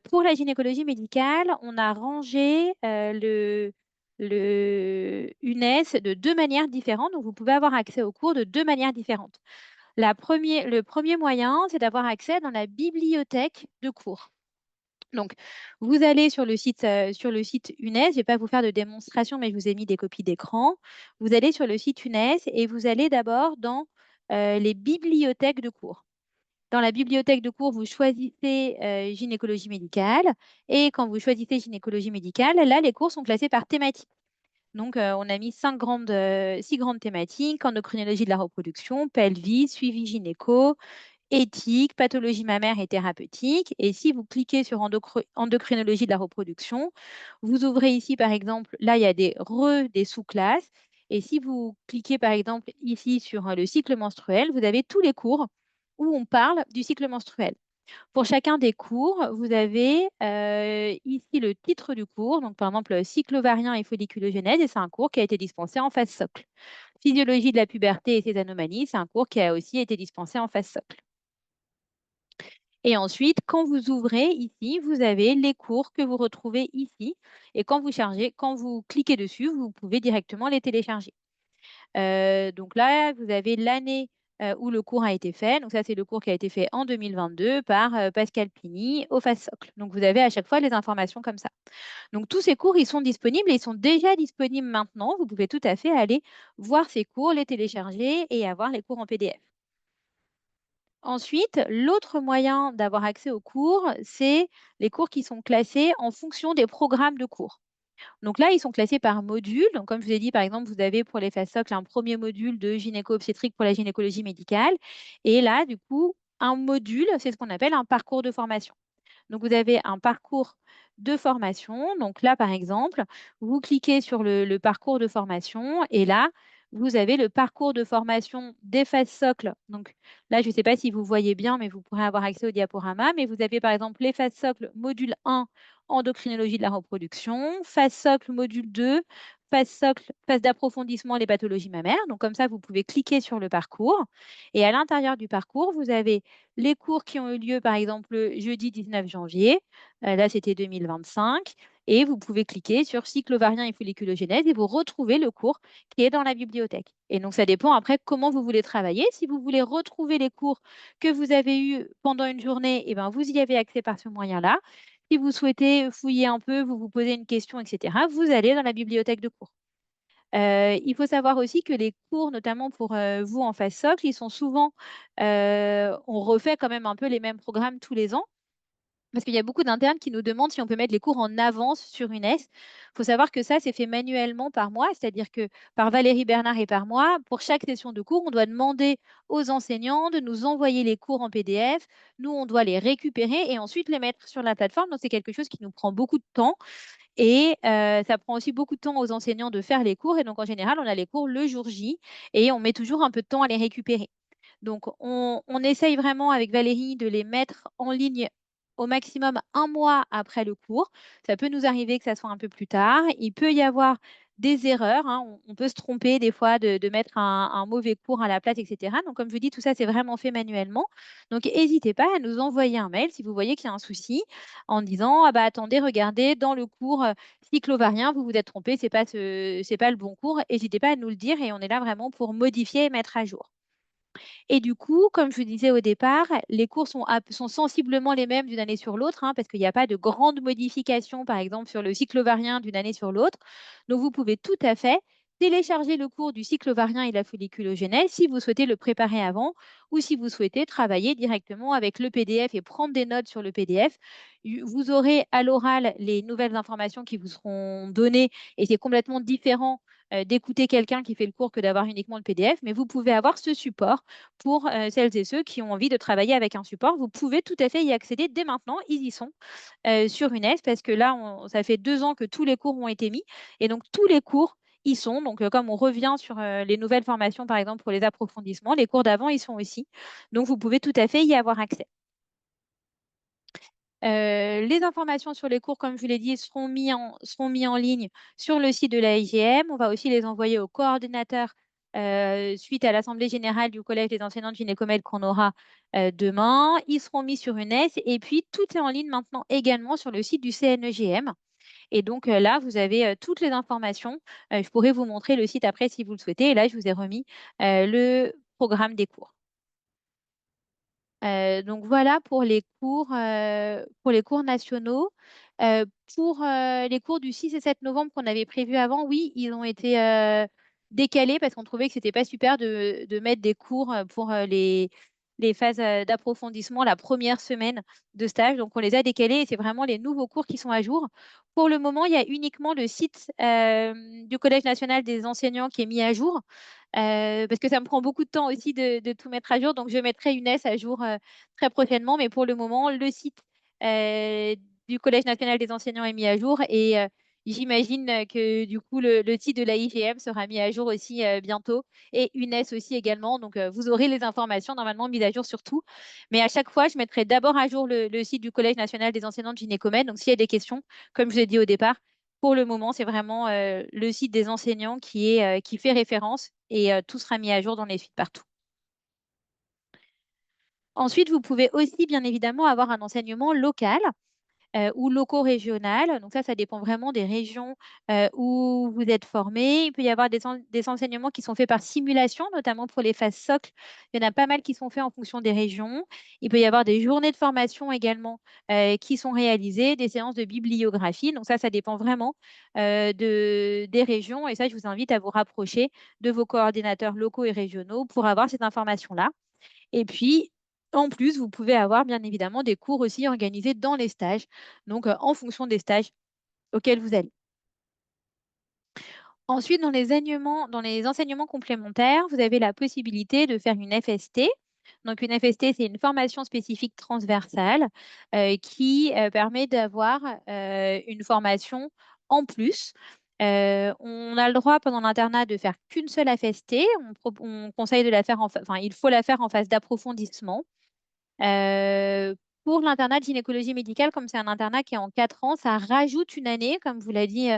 S2: Pour la gynécologie médicale, on a rangé le UNES de deux manières différentes. Donc, vous pouvez avoir accès aux cours de deux manières différentes. Le premier moyen, c'est d'avoir accès dans la bibliothèque de cours. Donc, vous allez sur le site UNES. Je ne vais pas vous faire de démonstration, mais je vous ai mis des copies d'écran. Vous allez sur le site UNES et vous allez d'abord dans les bibliothèques de cours. Dans la bibliothèque de cours, vous choisissez gynécologie médicale. Et quand vous choisissez gynécologie médicale, là, les cours sont classés par thématique. Donc, on a mis 6 grandes thématiques: endocrinologie de la reproduction, pelvis, suivi gynéco, éthique, pathologie mammaire et thérapeutique. Et si vous cliquez sur endocrinologie de la reproduction, vous ouvrez ici, par exemple, là, il y a des sous-classes. Et si vous cliquez, par exemple, ici sur le cycle menstruel, vous avez tous les cours où on parle du cycle menstruel. Pour chacun des cours, vous avez ici le titre du cours. Donc, par exemple, cycle ovarien et folliculogénèse, et c'est un cours qui a été dispensé en phase socle. Physiologie de la puberté et ses anomalies, c'est un cours qui a aussi été dispensé en phase socle. Et ensuite, quand vous ouvrez ici, vous avez les cours que vous retrouvez ici. Et quand vous cliquez dessus, vous pouvez directement les télécharger. Donc là, vous avez l'année où le cours a été fait. Donc ça, c'est le cours qui a été fait en 2022 par Pascal Pini au FAS Socle. Donc vous avez à chaque fois les informations comme ça. Donc tous ces cours, ils sont disponibles et ils sont déjà disponibles maintenant. Vous pouvez tout à fait aller voir ces cours, les télécharger et avoir les cours en PDF. Ensuite, l'autre moyen d'avoir accès aux cours, c'est les cours qui sont classés en fonction des programmes de cours. Donc là, ils sont classés par module. Donc, comme je vous ai dit, par exemple, vous avez pour les phases socles un premier module de gynéco-obstétrique pour la gynécologie médicale. Et là, du coup, un module, c'est ce qu'on appelle un parcours de formation. Donc, vous avez un parcours de formation. Donc là, par exemple, vous cliquez sur le parcours de formation et là, vous avez le parcours de formation des phases socles. Donc là, je ne sais pas si vous voyez bien, mais vous pourrez avoir accès au diaporama. Mais vous avez par exemple les phases socles module 1, endocrinologie de la reproduction, phase socle module 2, phase socle, phase d'approfondissement les pathologies mammaires. Donc comme ça, vous pouvez cliquer sur le parcours. Et à l'intérieur du parcours, vous avez les cours qui ont eu lieu, par exemple, le jeudi 19 janvier. Là, c'était 2025. Et vous pouvez cliquer sur cycle ovarien et folliculogénèse et vous retrouvez le cours qui est dans la bibliothèque. Et donc, ça dépend après comment vous voulez travailler. Si vous voulez retrouver les cours que vous avez eus pendant une journée, eh ben, vous y avez accès par ce moyen-là. Si vous souhaitez fouiller un peu, vous vous posez une question, etc., vous allez dans la bibliothèque de cours. Il faut savoir aussi que les cours, notamment pour vous en phase socle, ils sont souvent, on refait quand même un peu les mêmes programmes tous les ans. Parce qu'il y a beaucoup d'internes qui nous demandent si on peut mettre les cours en avance sur UNES. Il faut savoir que ça, c'est fait manuellement par mois, c'est-à-dire que par Valérie Bernard et par moi, pour chaque session de cours, on doit demander aux enseignants de nous envoyer les cours en PDF. Nous, on doit les récupérer et ensuite les mettre sur la plateforme. Donc, c'est quelque chose qui nous prend beaucoup de temps. Et ça prend aussi beaucoup de temps aux enseignants de faire les cours. Et donc, en général, on a les cours le jour J et on met toujours un peu de temps à les récupérer. Donc, on essaye vraiment avec Valérie de les mettre en ligne au maximum un mois après le cours. Ça peut nous arriver que ça soit un peu plus tard. Il peut y avoir des erreurs, hein. On peut se tromper des fois de mettre un mauvais cours à la place, etc. Donc, comme je vous dis, tout ça, c'est vraiment fait manuellement. Donc, n'hésitez pas à nous envoyer un mail si vous voyez qu'il y a un souci en disant, ah bah attendez, regardez, dans le cours cycle ovarien, vous vous êtes trompé, c'est pas le bon cours. N'hésitez pas à nous le dire et on est là vraiment pour modifier et mettre à jour. Et du coup, comme je vous disais au départ, les cours sont sensiblement les mêmes d'une année sur l'autre, hein, parce qu'il n'y a pas de grandes modifications, par exemple, sur le cycle ovarien d'une année sur l'autre. Donc, vous pouvez tout à fait télécharger le cours du cycle ovarien et la folliculogénèse si vous souhaitez le préparer avant ou si vous souhaitez travailler directement avec le PDF et prendre des notes sur le PDF. Vous aurez à l'oral les nouvelles informations qui vous seront données et c'est complètement différent d'écouter quelqu'un qui fait le cours que d'avoir uniquement le PDF, mais vous pouvez avoir ce support pour celles et ceux qui ont envie de travailler avec un support. Vous pouvez tout à fait y accéder dès maintenant, ils y sont sur UNES parce que là, ça fait 2 ans que tous les cours ont été mis et donc tous les cours y sont. Donc, comme on revient sur les nouvelles formations, par exemple, pour les approfondissements, les cours d'avant, ils sont aussi. Donc, vous pouvez tout à fait y avoir accès. Les informations sur les cours, comme je vous l'ai dit, seront mis en ligne sur le site de la IGM. On va aussi les envoyer au coordinateur suite à l'Assemblée générale du Collège des enseignants de gynécomède qu'on aura demain. Ils seront mis sur UNES et puis tout est en ligne maintenant également sur le site du CNEGM. Et donc là, vous avez toutes les informations. Je pourrais vous montrer le site après si vous le souhaitez. Et là, je vous ai remis le programme des cours. Donc voilà pour les cours nationaux. Pour les cours du 6 et 7 novembre qu'on avait prévus avant, oui, ils ont été décalés parce qu'on trouvait que c'était pas super de mettre des cours pour les phases d'approfondissement la première semaine de stage. Donc on les a décalés et c'est vraiment les nouveaux cours qui sont à jour. Pour le moment, il y a uniquement le site du Collège national des enseignants qui est mis à jour. Parce que ça me prend beaucoup de temps aussi de tout mettre à jour. Donc, je mettrai une à jour très prochainement. Mais pour le moment, le site euh, du Collège national des enseignants est mis à jour. Et j'imagine que du coup, le site de la IGM sera mis à jour aussi bientôt. Et UNES aussi également. Donc, vous aurez les informations normalement mises à jour sur tout. Mais à chaque fois, je mettrai d'abord à jour le site du Collège national des enseignants de gynécomède. Donc, s'il y a des questions, comme je l'ai dit au départ, pour le moment, c'est vraiment le site des enseignants qui fait référence et tout sera mis à jour dans les suites partout. Ensuite, vous pouvez aussi, bien évidemment, avoir un enseignement local ou loco-régional. Donc ça dépend vraiment des régions où vous êtes formé. Il peut y avoir des enseignements qui sont faits par simulation, notamment pour les phases socles. Il y en a pas mal qui sont faits en fonction des régions. Il peut y avoir des journées de formation également qui sont réalisées, des séances de bibliographie. Donc ça dépend vraiment des régions. Et ça, je vous invite à vous rapprocher de vos coordinateurs locaux et régionaux pour avoir cette information-là. Et puis, en plus, vous pouvez avoir bien évidemment des cours aussi organisés dans les stages, donc en fonction des stages auxquels vous allez. Ensuite, dans les enseignements complémentaires, vous avez la possibilité de faire une FST. Donc, une FST, c'est une formation spécifique transversale qui permet d'avoir une formation en plus. On a le droit pendant l'internat de faire qu'une seule FST. On conseille de la faire enfin, il faut la faire en phase d'approfondissement. Euh, pour l'internat de gynécologie médicale, comme c'est un internat qui est en 4 ans, ça rajoute une année, comme vous l'a dit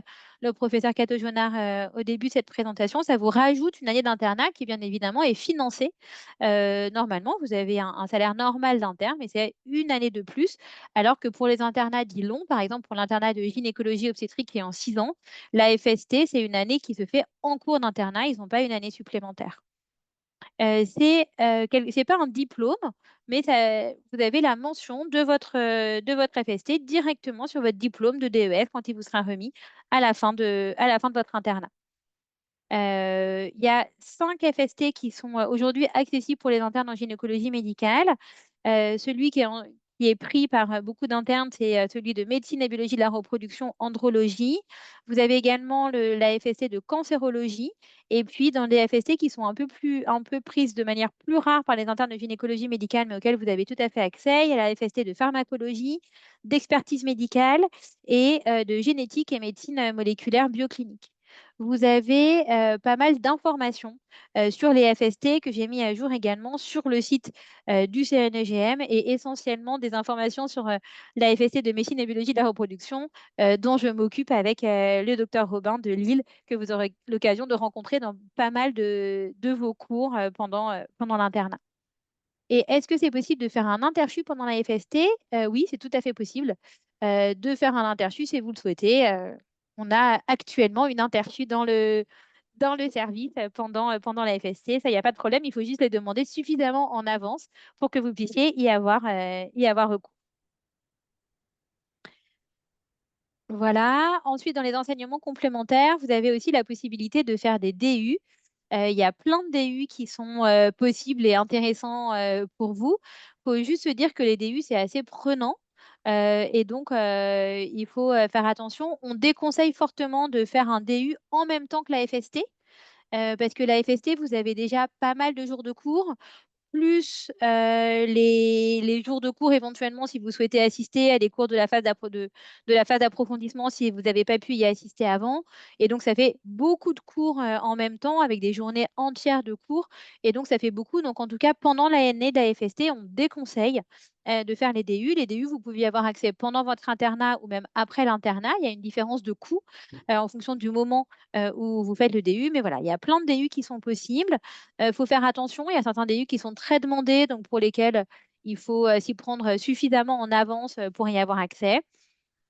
S2: le professeur Cato Jonard au début de cette présentation, ça vous rajoute une année d'internat qui, bien évidemment, est financée. Normalement, vous avez un salaire normal d'interne, mais c'est une année de plus, alors que pour les internats dits longs, par exemple pour l'internat de gynécologie obstétrique qui est en 6 ans, la FST, c'est une année qui se fait en cours d'internat, ils n'ont pas une année supplémentaire. C'est pas un diplôme, mais vous avez la mention de votre FST directement sur votre diplôme de DEF quand il vous sera remis à la fin de votre internat. Il y a 5 FST qui sont aujourd'hui accessibles pour les internes en gynécologie médicale. Celui qui est pris par beaucoup d'internes, c'est celui de médecine et biologie de la reproduction, andrologie. Vous avez également la FST de cancérologie. Et puis, dans les FST qui sont un peu prises de manière plus rare par les internes de gynécologie médicale, mais auxquelles vous avez tout à fait accès, il y a la FST de pharmacologie, d'expertise médicale et de génétique et médecine moléculaire bioclinique. Vous avez pas mal d'informations sur les FST que j'ai mis à jour également sur le site du CNEGM et essentiellement des informations sur la FST de médecine et biologie de la reproduction dont je m'occupe avec le docteur Robin de Lille que vous aurez l'occasion de rencontrer dans pas mal de vos cours pendant l'internat. Et est-ce que c'est possible de faire un interchu pendant la FST? Oui, c'est tout à fait possible de faire un interchu si vous le souhaitez. On a actuellement une interchu dans le service pendant la FST. Ça, il n'y a pas de problème. Il faut juste les demander suffisamment en avance pour que vous puissiez y avoir recours. Voilà. Ensuite, dans les enseignements complémentaires, vous avez aussi la possibilité de faire des DU. Il y a plein de DU qui sont possibles et intéressants pour vous. Il faut juste se dire que les DU, c'est assez prenant. Et donc, il faut faire attention. On déconseille fortement de faire un DU en même temps que la FST, parce que la FST, vous avez déjà pas mal de jours de cours plus les jours de cours éventuellement si vous souhaitez assister à des cours de la phase d'approfondissement si vous n'avez pas pu y assister avant. Et donc, ça fait beaucoup de cours en même temps avec des journées entières de cours. Et donc, ça fait beaucoup. Donc, en tout cas, pendant l'année de la FST, on déconseille de faire les DU. Les DU, vous pouvez y avoir accès pendant votre internat ou même après l'internat. Il y a une différence de coût en fonction du moment où vous faites le DU. Mais voilà, il y a plein de DU qui sont possibles. Il faut faire attention, il y a certains DU qui sont très demandés, donc pour lesquels il faut s'y prendre suffisamment en avance pour y avoir accès.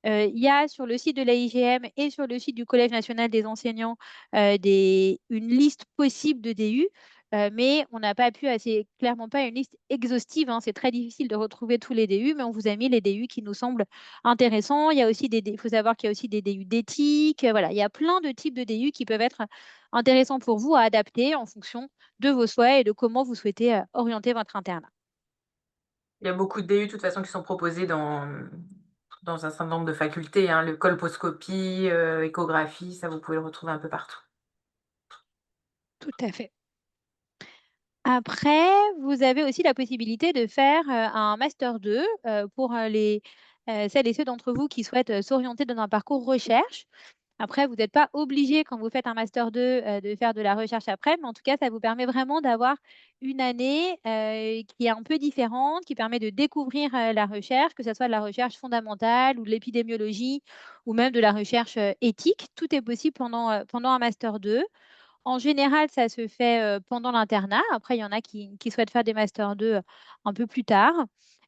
S2: Il y a sur le site de la IGM et sur le site du Collège national des enseignants une liste possible de DU, mais on n'a pas pu, c'est clairement pas une liste exhaustive, hein. C'est très difficile de retrouver tous les DU, mais on vous a mis les DU qui nous semblent intéressants. Il y a aussi il faut savoir qu'il y a aussi des DU d'éthique. Voilà, il y a plein de types de DU qui peuvent être intéressants pour vous à adapter en fonction de vos souhaits et de comment vous souhaitez orienter votre internat.
S1: Il y a beaucoup de DU, de toute façon, qui sont proposés dans un certain nombre de facultés, hein. Le colposcopie, échographie, ça, vous pouvez le retrouver un peu partout.
S2: Tout à fait. Après, vous avez aussi la possibilité de faire un master 2 pour celles et ceux d'entre vous qui souhaitent s'orienter dans un parcours recherche. Après, vous n'êtes pas obligé, quand vous faites un master 2, de faire de la recherche après, mais en tout cas, ça vous permet vraiment d'avoir une année qui est un peu différente, qui permet de découvrir la recherche, que ce soit de la recherche fondamentale ou de l'épidémiologie ou même de la recherche éthique. Tout est possible pendant un master 2. En général, ça se fait pendant l'internat. Après, il y en a qui souhaitent faire des Master 2 un peu plus tard.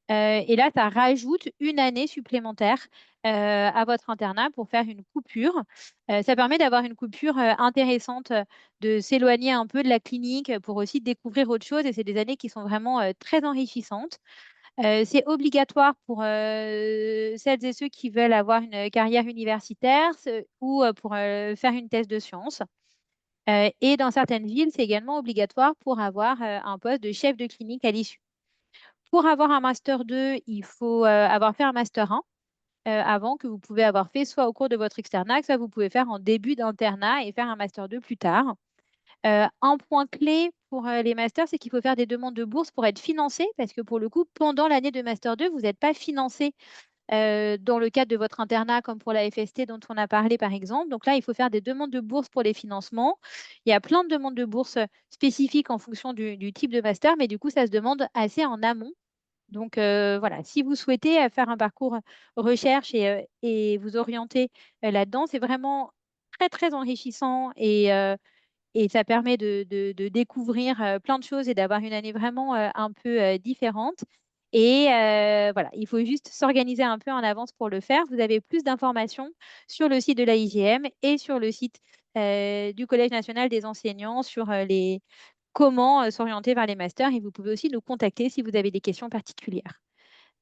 S2: Et là, ça rajoute une année supplémentaire à votre internat pour faire une coupure. Ça permet d'avoir une coupure intéressante, de s'éloigner un peu de la clinique pour aussi découvrir autre chose. Et c'est des années qui sont vraiment très enrichissantes. C'est obligatoire pour celles et ceux qui veulent avoir une carrière universitaire ou pour faire une thèse de sciences. Et dans certaines villes, c'est également obligatoire pour avoir un poste de chef de clinique à l'issue. Pour avoir un master 2, il faut avoir fait un master 1 avant, que vous pouvez avoir fait soit au cours de votre externat, soit vous pouvez faire en début d'internat et faire un master 2 plus tard. Un point clé pour les masters, c'est qu'il faut faire des demandes de bourse pour être financé, parce que pour le coup, pendant l'année de master 2, vous n'êtes pas financé dans le cadre de votre internat, comme pour la FST dont on a parlé, par exemple. Donc là, il faut faire des demandes de bourse pour les financements. Il y a plein de demandes de bourse spécifiques en fonction du type de master, mais du coup, ça se demande assez en amont. Donc voilà, si vous souhaitez faire un parcours recherche et vous orienter là-dedans, c'est vraiment très, très enrichissant et ça permet de découvrir plein de choses et d'avoir une année vraiment un peu différente. Et voilà, il faut juste s'organiser un peu en avance pour le faire. Vous avez plus d'informations sur le site de la IGM et sur le site du Collège national des enseignants sur comment s'orienter vers les masters. Et vous pouvez aussi nous contacter si vous avez des questions particulières.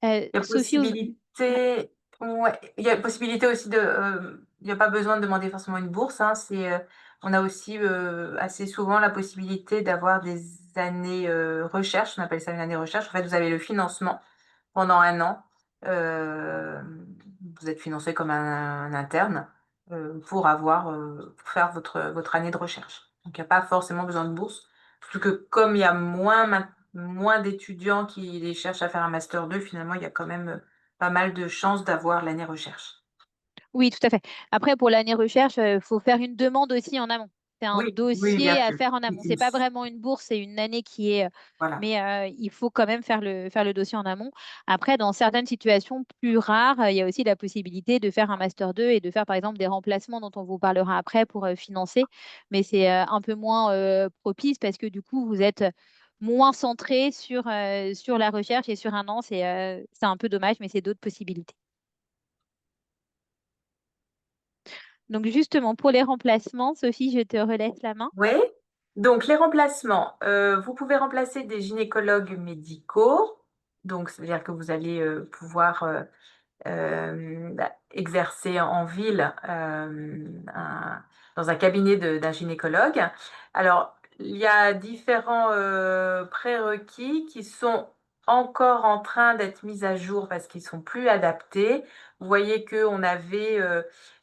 S1: Il y a
S2: Sophie, ouais.
S1: possibilité, ouais, il y a possibilité aussi il n'y a pas besoin de demander forcément une bourse, hein. On a aussi assez souvent la possibilité d'avoir des années recherche, on appelle ça une année recherche. En fait, vous avez le financement pendant un an. euh, Vous êtes financé comme un interne pour faire votre année de recherche. Donc, il n'y a pas forcément besoin de bourse. Surtout que comme il y a moins d'étudiants qui les cherchent à faire un master 2, finalement, il y a quand même pas mal de chances d'avoir l'année recherche.
S2: Oui, tout à fait. Après, pour l'année recherche, il faut faire une demande aussi en amont. C'est un
S1: Oui, oui, bien
S2: dossier à
S1: sûr.
S2: faire en
S1: Oui,
S2: amont.
S1: oui,
S2: C'est pas vraiment une bourse, c'est une année qui est.
S1: voilà.
S2: Mais il faut quand même faire le dossier en amont. Après, dans certaines situations plus rares, il y a aussi la possibilité de faire un master 2 et de faire, par exemple, des remplacements dont on vous parlera après pour financer. Mais c'est un peu moins propice parce que du coup, vous êtes moins centré sur la recherche et sur un an. C'est un peu dommage, mais c'est d'autres possibilités. Donc justement, pour les remplacements, Sophie, je te relaisse la main.
S1: Oui. Donc, les remplacements. Vous pouvez remplacer des gynécologues médicaux. Donc, ça veut dire que vous allez pouvoir exercer en ville dans un cabinet d'un gynécologue. Alors, il y a différents prérequis qui sont encore en train d'être mis à jour parce qu'ils sont plus adaptés. Vous voyez qu'on avait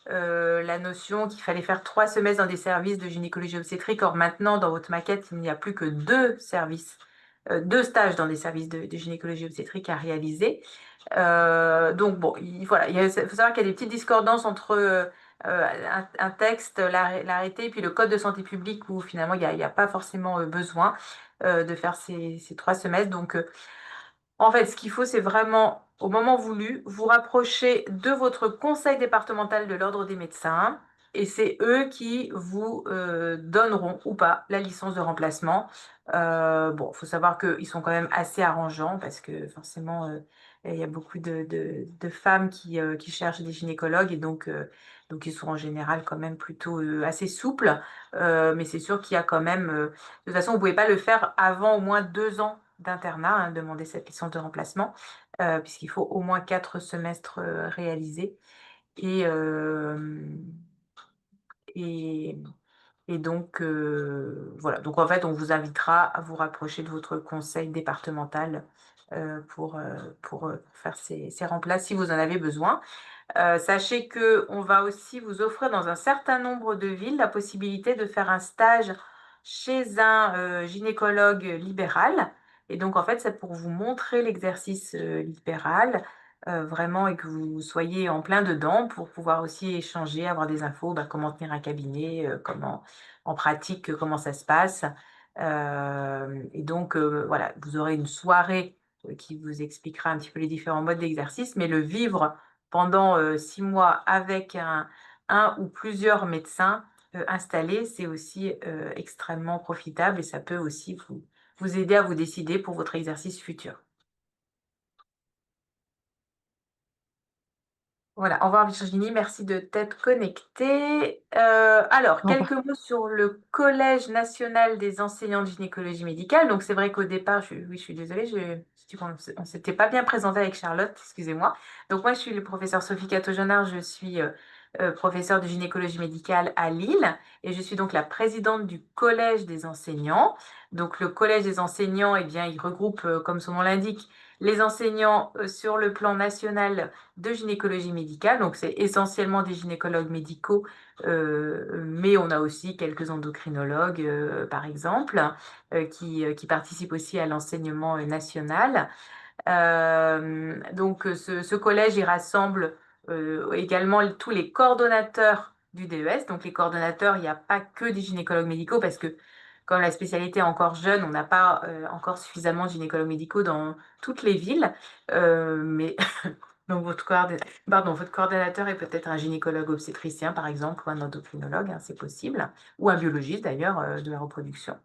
S1: la notion qu'il fallait faire 3 semestres dans des services de gynécologie obstétrique. Or, maintenant, dans votre maquette, il n'y a plus que 2 stages dans des services de gynécologie obstétrique à réaliser. Donc bon, voilà, il faut savoir qu'il y a des petites discordances entre un texte, l'arrêté, et puis le code de santé publique où finalement il n'y a pas forcément besoin de faire ces 3 semestres. Donc en fait, ce qu'il faut, c'est vraiment, au moment voulu, vous rapprocher de votre conseil départemental de l'ordre des médecins, et c'est eux qui vous donneront ou pas la licence de remplacement. Bon, il faut savoir qu'ils sont quand même assez arrangeants, parce que forcément, il y a beaucoup de femmes qui cherchent des gynécologues, et donc ils sont en général quand même plutôt assez souples. Mais c'est sûr qu'il y a quand même... de toute façon, vous ne pouvez pas le faire avant au moins 2 ans d'internat, hein, demander cette licence de remplacement, puisqu'il faut au moins 4 semestres réalisés. Et, et, et donc, voilà. Donc, en fait, on vous invitera à vous rapprocher de votre conseil départemental pour faire ces remplacements si vous en avez besoin. Sachez qu'on va aussi vous offrir dans un certain nombre de villes la possibilité de faire un stage chez un gynécologue libéral. Et donc, en fait, c'est pour vous montrer l'exercice libéral vraiment et que vous soyez en plein dedans pour pouvoir aussi échanger, avoir des infos, bah, comment tenir un cabinet, comment en pratique, comment ça se passe. Et donc, voilà, vous aurez une soirée qui vous expliquera un petit peu les différents modes d'exercice, mais le vivre pendant 6 mois avec un ou plusieurs médecins installés, c'est aussi extrêmement profitable et ça peut aussi vous aider à vous décider pour votre exercice futur. Voilà, au revoir Virginie, merci de t'être connectée. Alors,
S3: Au
S1: quelques
S3: revoir.
S1: mots sur le Collège national des enseignants de gynécologie médicale. Donc, c'est vrai qu'au départ, oui, je suis désolée, on ne s'était pas bien présenté avec Charlotte, excusez-moi. Donc, moi, je suis le professeur Sophie Cato-Jonard, je suis professeure de gynécologie médicale à Lille et je suis donc la présidente du Collège des enseignants. Donc, le Collège des enseignants, eh bien, il regroupe, comme son nom l'indique, les enseignants sur le plan national de gynécologie médicale, donc c'est essentiellement des gynécologues médicaux, mais on a aussi quelques endocrinologues, par exemple, qui participent aussi à l'enseignement national. Donc ce collège, il rassemble également tous les coordonnateurs du DES. Donc les coordonnateurs, il n'y a pas que des gynécologues médicaux parce que comme la spécialité est encore jeune, on n'a pas encore suffisamment de gynécologues médicaux dans toutes les villes. Mais donc votre coordonnateur est peut-être un gynécologue obstétricien, par exemple, ou un endocrinologue, hein, c'est possible, ou un biologiste d'ailleurs de la reproduction.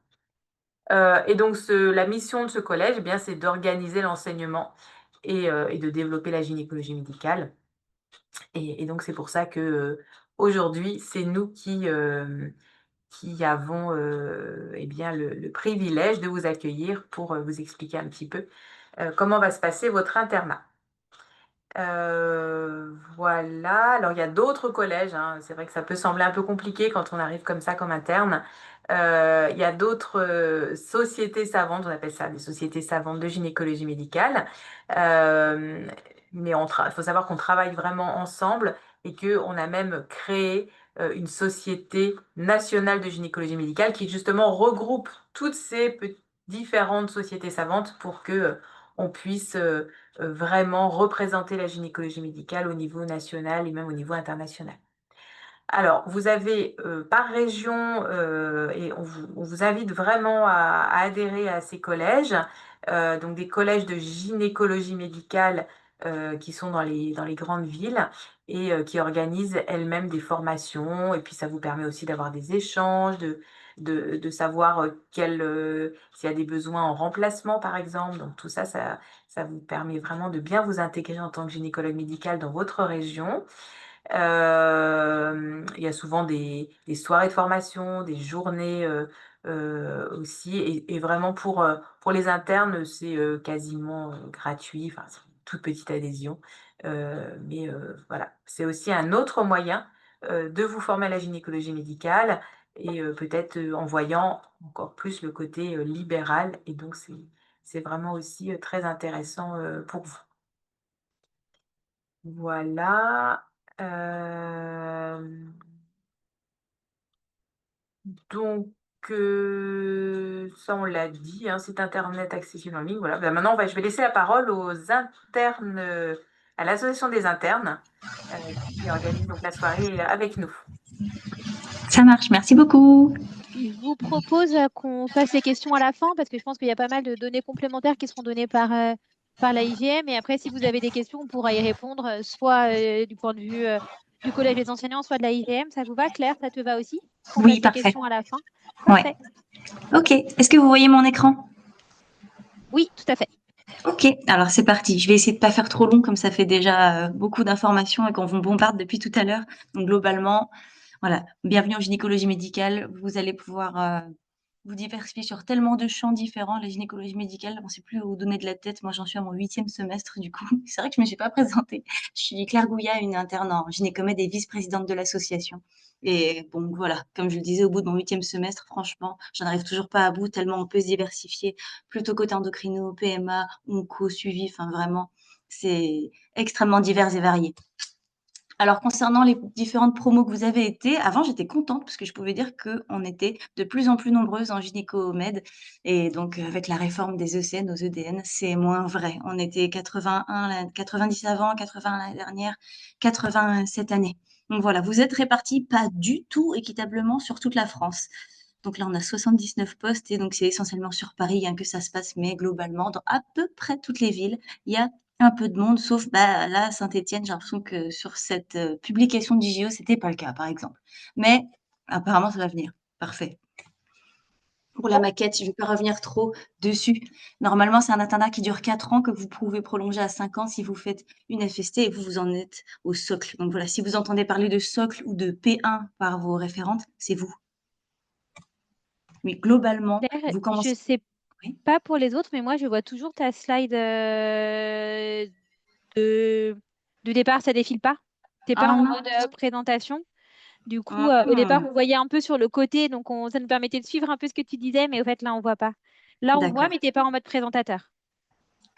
S1: Et donc, la mission de ce collège, eh bien, c'est d'organiser l'enseignement et de développer la gynécologie médicale. Et donc, c'est pour ça que aujourd'hui, c'est nous qui avons eh bien, le privilège de vous accueillir pour vous expliquer un petit peu comment va se passer votre internat. Voilà. Alors, il y a d'autres collèges, hein. C'est vrai que ça peut sembler un peu compliqué quand on arrive comme ça, comme interne. Il y a d'autres sociétés savantes, on appelle ça des sociétés savantes de gynécologie médicale. Euh, mais il faut savoir qu'on travaille vraiment ensemble et qu'on a même créé une société nationale de gynécologie médicale qui justement regroupe toutes ces différentes sociétés savantes pour que on puisse vraiment représenter la gynécologie médicale au niveau national et même au niveau international. Alors, vous avez par région, et on vous invite vraiment à adhérer à ces collèges, donc des collèges de gynécologie médicale qui sont dans les grandes villes et qui organisent elles-mêmes des formations. Et puis, ça vous permet aussi d'avoir des échanges, de savoir s'il y a des besoins en remplacement, par exemple. Donc, tout ça, ça vous permet vraiment de bien vous intégrer en tant que gynécologue médical dans votre région. Il y a souvent des soirées de formation, des journées aussi. Et vraiment pour les internes, c'est quasiment gratuit. Enfin, c'est une toute petite adhésion. Mais voilà, c'est aussi un autre moyen de vous former à la gynécologie médicale et peut-être en voyant encore plus le côté libéral. Et donc, c'est vraiment aussi très intéressant pour vous. Voilà. Donc, ça, on l'a dit, hein, site internet accessible en ligne. Voilà. Ben, maintenant, je vais laisser la parole aux internes, à l'association des internes, qui organise donc la soirée avec nous.
S4: Ça marche, merci beaucoup.
S2: Je vous propose qu'on fasse les questions à la fin parce que je pense qu'il y a pas mal de données complémentaires qui seront données par la IGM. Et après, si vous avez des questions, on pourra y répondre, soit du point de vue du Collège des enseignants, soit de la IGM. Ça vous va, Claire? Ça te va aussi? Qu'on
S4: Oui,
S2: fasse les
S4: parfait.
S2: questions à la fin?
S4: Ouais.
S2: Parfait.
S4: Ok, est-ce que vous voyez mon écran?
S2: Oui, tout à fait.
S4: Ok, alors c'est parti. Je vais essayer de pas faire trop long comme ça fait déjà beaucoup d'informations et qu'on vous bombarde depuis tout à l'heure. Donc globalement, voilà, bienvenue en gynécologie médicale. Vous allez pouvoir vous diversifier sur tellement de champs différents. La gynécologie médicale, on ne sait plus où donner de la tête. Moi, j'en suis à mon 8e semestre du coup. C'est vrai que je me suis pas présentée. Je suis Claire Gouillat, une interne en gynécomède et vice-présidente de l'association. Et bon, voilà, comme je le disais, au bout de mon 8e semestre, franchement, j'en arrive toujours pas à bout tellement on peut se diversifier plutôt côté endocrino, PMA, onco, suivi. Enfin, vraiment, c'est extrêmement divers et varié. Alors, concernant les différentes promos que vous avez été, avant, j'étais contente parce que je pouvais dire qu'on était de plus en plus nombreuses en gynéco-med. Et donc, avec la réforme des ECN aux EDN, c'est moins vrai. On était 90 avant, 80 l'année dernière, 80 cette année. Donc voilà, vous êtes répartis pas du tout équitablement sur toute la France. Donc là, on a 79 postes et donc c'est essentiellement sur Paris que ça se passe, mais globalement, dans à peu près toutes les villes, il y a un peu de monde, sauf là, Saint-Étienne, j'ai l'impression que sur cette publication d'IGO, c'était pas le cas, par exemple. Mais apparemment, ça va venir. Parfait. Pour la maquette, je ne vais pas revenir trop dessus. Normalement, c'est un internat qui dure 4 ans que vous pouvez prolonger à 5 ans si vous faites une FST et vous en êtes au socle. Donc voilà, si vous entendez parler de socle ou de P1 par vos référentes, c'est vous. Mais globalement,
S2: Claire,
S4: vous
S2: je
S4: commencez.
S2: sais
S4: Oui.
S2: pas pour les autres, mais moi, je vois toujours ta slide de, de départ, ça défile pas. T'es pas
S4: Ah
S2: en
S4: non.
S2: mode présentation. Du coup, au départ,
S4: Mhm.
S2: on voyait un peu sur le côté, donc ça nous permettait de suivre un peu ce que tu disais, mais au fait, là, on voit pas. Là, on voit,
S4: D'accord.
S2: mais t'es pas en mode présentateur.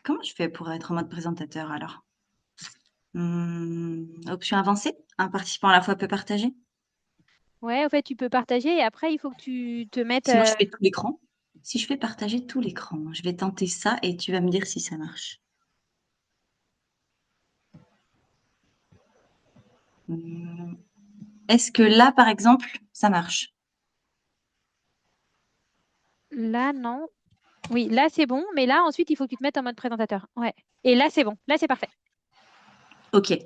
S4: Comment je fais pour être en mode présentateur alors? Option avancée, un participant à la fois peut partager.
S2: Ouais, au fait, tu peux partager et après, il faut que tu te mettes.
S4: Sinon, je fais tout l'écran. Si je fais partager tout l'écran, je vais tenter ça et tu vas me dire si ça marche. Hum, Est-ce que là, par exemple, ça marche?
S2: Là, non. Oui, là, c'est bon, mais là, ensuite, il faut que tu te mettes en mode présentateur. Ouais. Et là, c'est bon. Là, c'est parfait.
S4: Ok.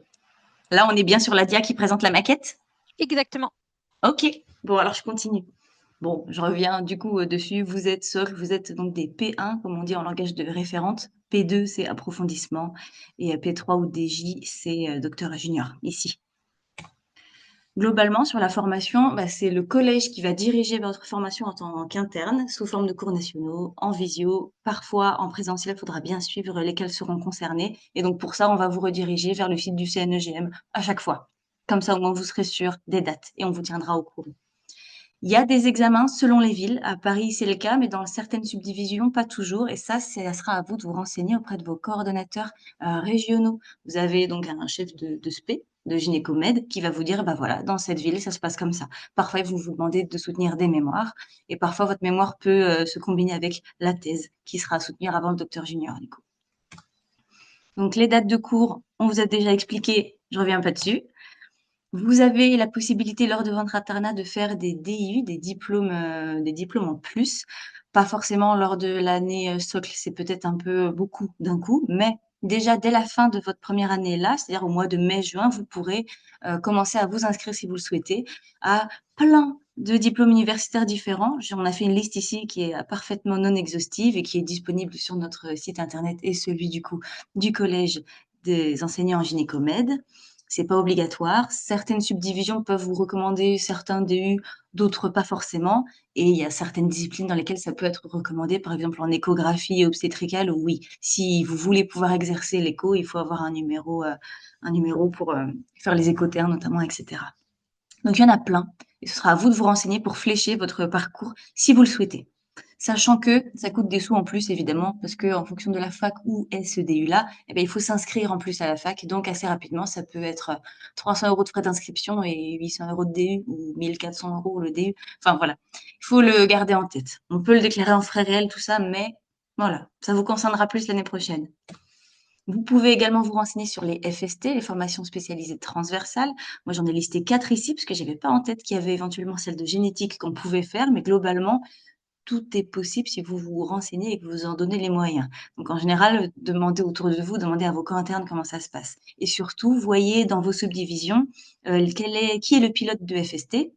S4: Là, on est bien sur la dia qui présente la maquette?
S2: Exactement.
S4: Ok. Bon, alors je continue. Bon, je reviens du coup dessus. Vous êtes socle, vous êtes donc des P1, comme on dit en langage de référente. P2, c'est approfondissement. Et P3 ou DJ, c'est docteur junior, ici. Globalement, sur la formation, c'est le collège qui va diriger votre formation en tant qu'interne, sous forme de cours nationaux, en visio, parfois en présentiel. Il faudra bien suivre lesquels seront concernés. Et donc, pour ça, on va vous rediriger vers le site du CNEGM à chaque fois. Comme ça, au moins, vous serez sûr des dates et on vous tiendra au courant. Il y a des examens selon les villes. À Paris, c'est le cas, mais dans certaines subdivisions, pas toujours. Et ça sera à vous de vous renseigner auprès de vos coordonnateurs régionaux. Vous avez donc un chef de SPé, de gynécomède, qui va vous dire, voilà, dans cette ville, ça se passe comme ça. Parfois, ils vont vous demander de soutenir des mémoires. Et parfois, votre mémoire peut se combiner avec la thèse, qui sera à soutenir avant le docteur junior, du coup. Donc, les dates de cours, on vous a déjà expliqué, je reviens pas dessus. Vous avez la possibilité lors de votre internat de faire des DU, des diplômes en plus. Pas forcément lors de l'année socle, c'est peut-être un peu beaucoup d'un coup, mais déjà dès la fin de votre première année là, c'est-à-dire au mois de mai-juin, vous pourrez commencer à vous inscrire si vous le souhaitez à plein de diplômes universitaires différents. On a fait une liste ici qui est parfaitement non exhaustive et qui est disponible sur notre site internet et celui du coup du collège des enseignants en gynécomède. C'est pas obligatoire. Certaines subdivisions peuvent vous recommander certains DU, d'autres pas forcément. Et il y a certaines disciplines dans lesquelles ça peut être recommandé, par exemple en échographie obstétricale, où oui, si vous voulez pouvoir exercer l'écho, il faut avoir un numéro pour faire les échos-terres notamment, etc. Donc il y en a plein. Et ce sera à vous de vous renseigner pour flécher votre parcours si vous le souhaitez. Sachant que ça coûte des sous en plus, évidemment, parce que en fonction de la fac où est ce DU-là, eh ben, il faut s'inscrire en plus à la fac. Donc, assez rapidement, ça peut être 300 € de frais d'inscription et 800 € de DU ou 1400 € le DU. Enfin, voilà. Il faut le garder en tête. On peut le déclarer en frais réels, tout ça, mais voilà. Ça vous concernera plus l'année prochaine. Vous pouvez également vous renseigner sur les FST, les formations spécialisées transversales. Moi, j'en ai listé 4 ici, parce que j'avais pas en tête qu'il y avait éventuellement celle de génétique qu'on pouvait faire, mais globalement, tout est possible si vous vous renseignez et que vous en donnez les moyens. Donc en général, demandez autour de vous, demandez à vos co-internes comment ça se passe. Et surtout, voyez dans vos subdivisions qui est le pilote de FST,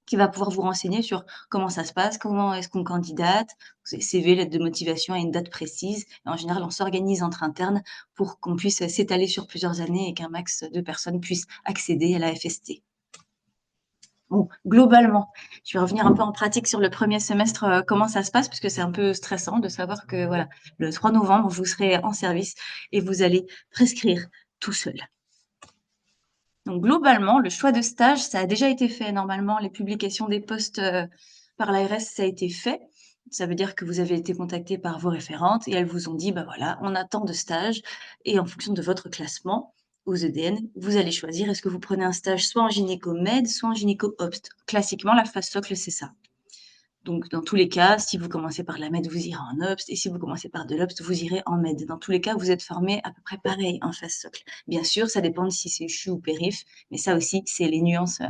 S4: qui va pouvoir vous renseigner sur comment ça se passe, comment est-ce qu'on candidate, CV, lettre de motivation à une date précise. Et en général, on s'organise entre internes pour qu'on puisse s'étaler sur plusieurs années et qu'un max de personnes puissent accéder à la FST. Bon, globalement, je vais revenir un peu en pratique sur le premier semestre, comment ça se passe, parce que c'est un peu stressant de savoir que voilà, le 3 novembre, vous serez en service et vous allez prescrire tout seul. Donc globalement, le choix de stage, ça a déjà été fait. Normalement, les publications des postes par l'ARS, ça a été fait. Ça veut dire que vous avez été contacté par vos référentes et elles vous ont dit, bah voilà, on a tant de stages et en fonction de votre classement aux EDN, vous allez choisir est-ce que vous prenez un stage soit en gynéco-med, soit en gynéco-obst. Classiquement, la phase socle, c'est ça. Donc, dans tous les cas, si vous commencez par la med, vous irez en obst, et si vous commencez par de l'obst, vous irez en med. Dans tous les cas, vous êtes formé à peu près pareil en phase socle. Bien sûr, ça dépend de si c'est CHU ou périph, mais ça aussi, c'est les nuances